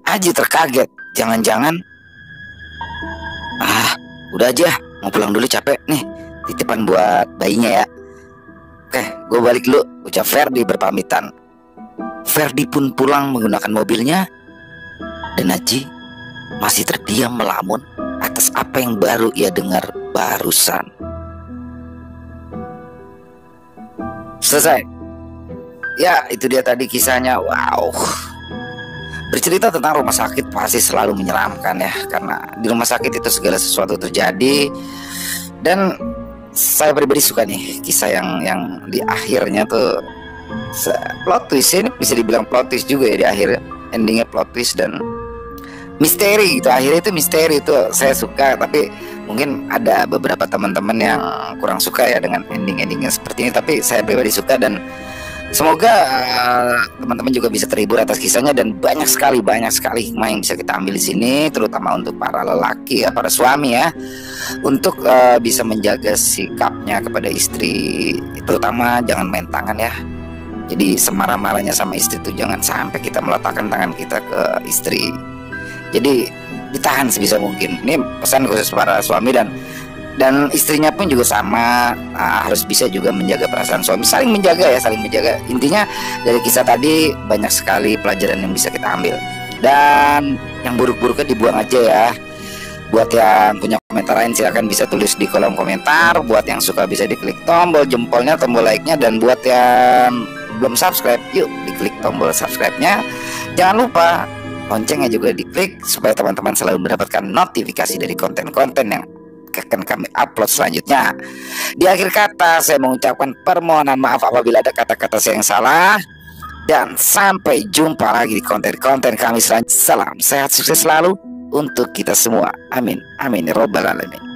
S1: Aji terkaget. Jangan-jangan udah aja, mau pulang dulu, capek nih. Titipan buat bayinya ya. Oke, gue balik dulu, ucap Ferdi berpamitan. Ferdi pun pulang menggunakan mobilnya, dan Haji masih terdiam melamun atas apa yang baru ia dengar barusan. Selesai. Ya, itu dia tadi kisahnya. Wow. Bercerita tentang rumah sakit pasti selalu menyeramkan ya, karena di rumah sakit itu segala sesuatu terjadi. Dan saya pribadi suka nih kisah yang di akhirnya tuh plot twist. Ini bisa dibilang plot twist juga ya di akhir, endingnya plot twist dan misteri gitu. Akhirnya itu misteri, itu saya suka. Tapi mungkin ada beberapa teman-teman yang kurang suka ya dengan endingnya seperti ini. Tapi saya pribadi suka, dan semoga teman-teman juga bisa terhibur atas kisahnya. Dan banyak sekali hikmah yang bisa kita ambil di sini, terutama untuk para lelaki ya, para suami ya, untuk bisa menjaga sikapnya kepada istri. Terutama jangan main tangan ya. Jadi semarah-marahnya sama istri itu jangan sampai kita meletakkan tangan kita ke istri. Jadi ditahan sebisa mungkin. Ini pesan khusus para suami, dan istrinya pun juga sama, harus bisa juga menjaga perasaan suami, saling menjaga ya, saling menjaga. Intinya dari kisah tadi banyak sekali pelajaran yang bisa kita ambil, dan yang buruk-buruknya dibuang aja ya. Buat yang punya komentar lain silahkan bisa tulis di kolom komentar. Buat yang suka bisa diklik tombol jempolnya, tombol like-nya, dan buat yang belum subscribe, yuk diklik tombol subscribe-nya. Jangan lupa loncengnya juga diklik supaya teman-teman selalu mendapatkan notifikasi dari konten-konten yang akan kami upload selanjutnya. Di akhir kata saya mengucapkan permohonan maaf apabila ada kata-kata saya yang salah, dan sampai jumpa lagi di konten-konten kami selanjutnya. Salam sehat sukses selalu untuk kita semua. Amin amin ya robbal alamin.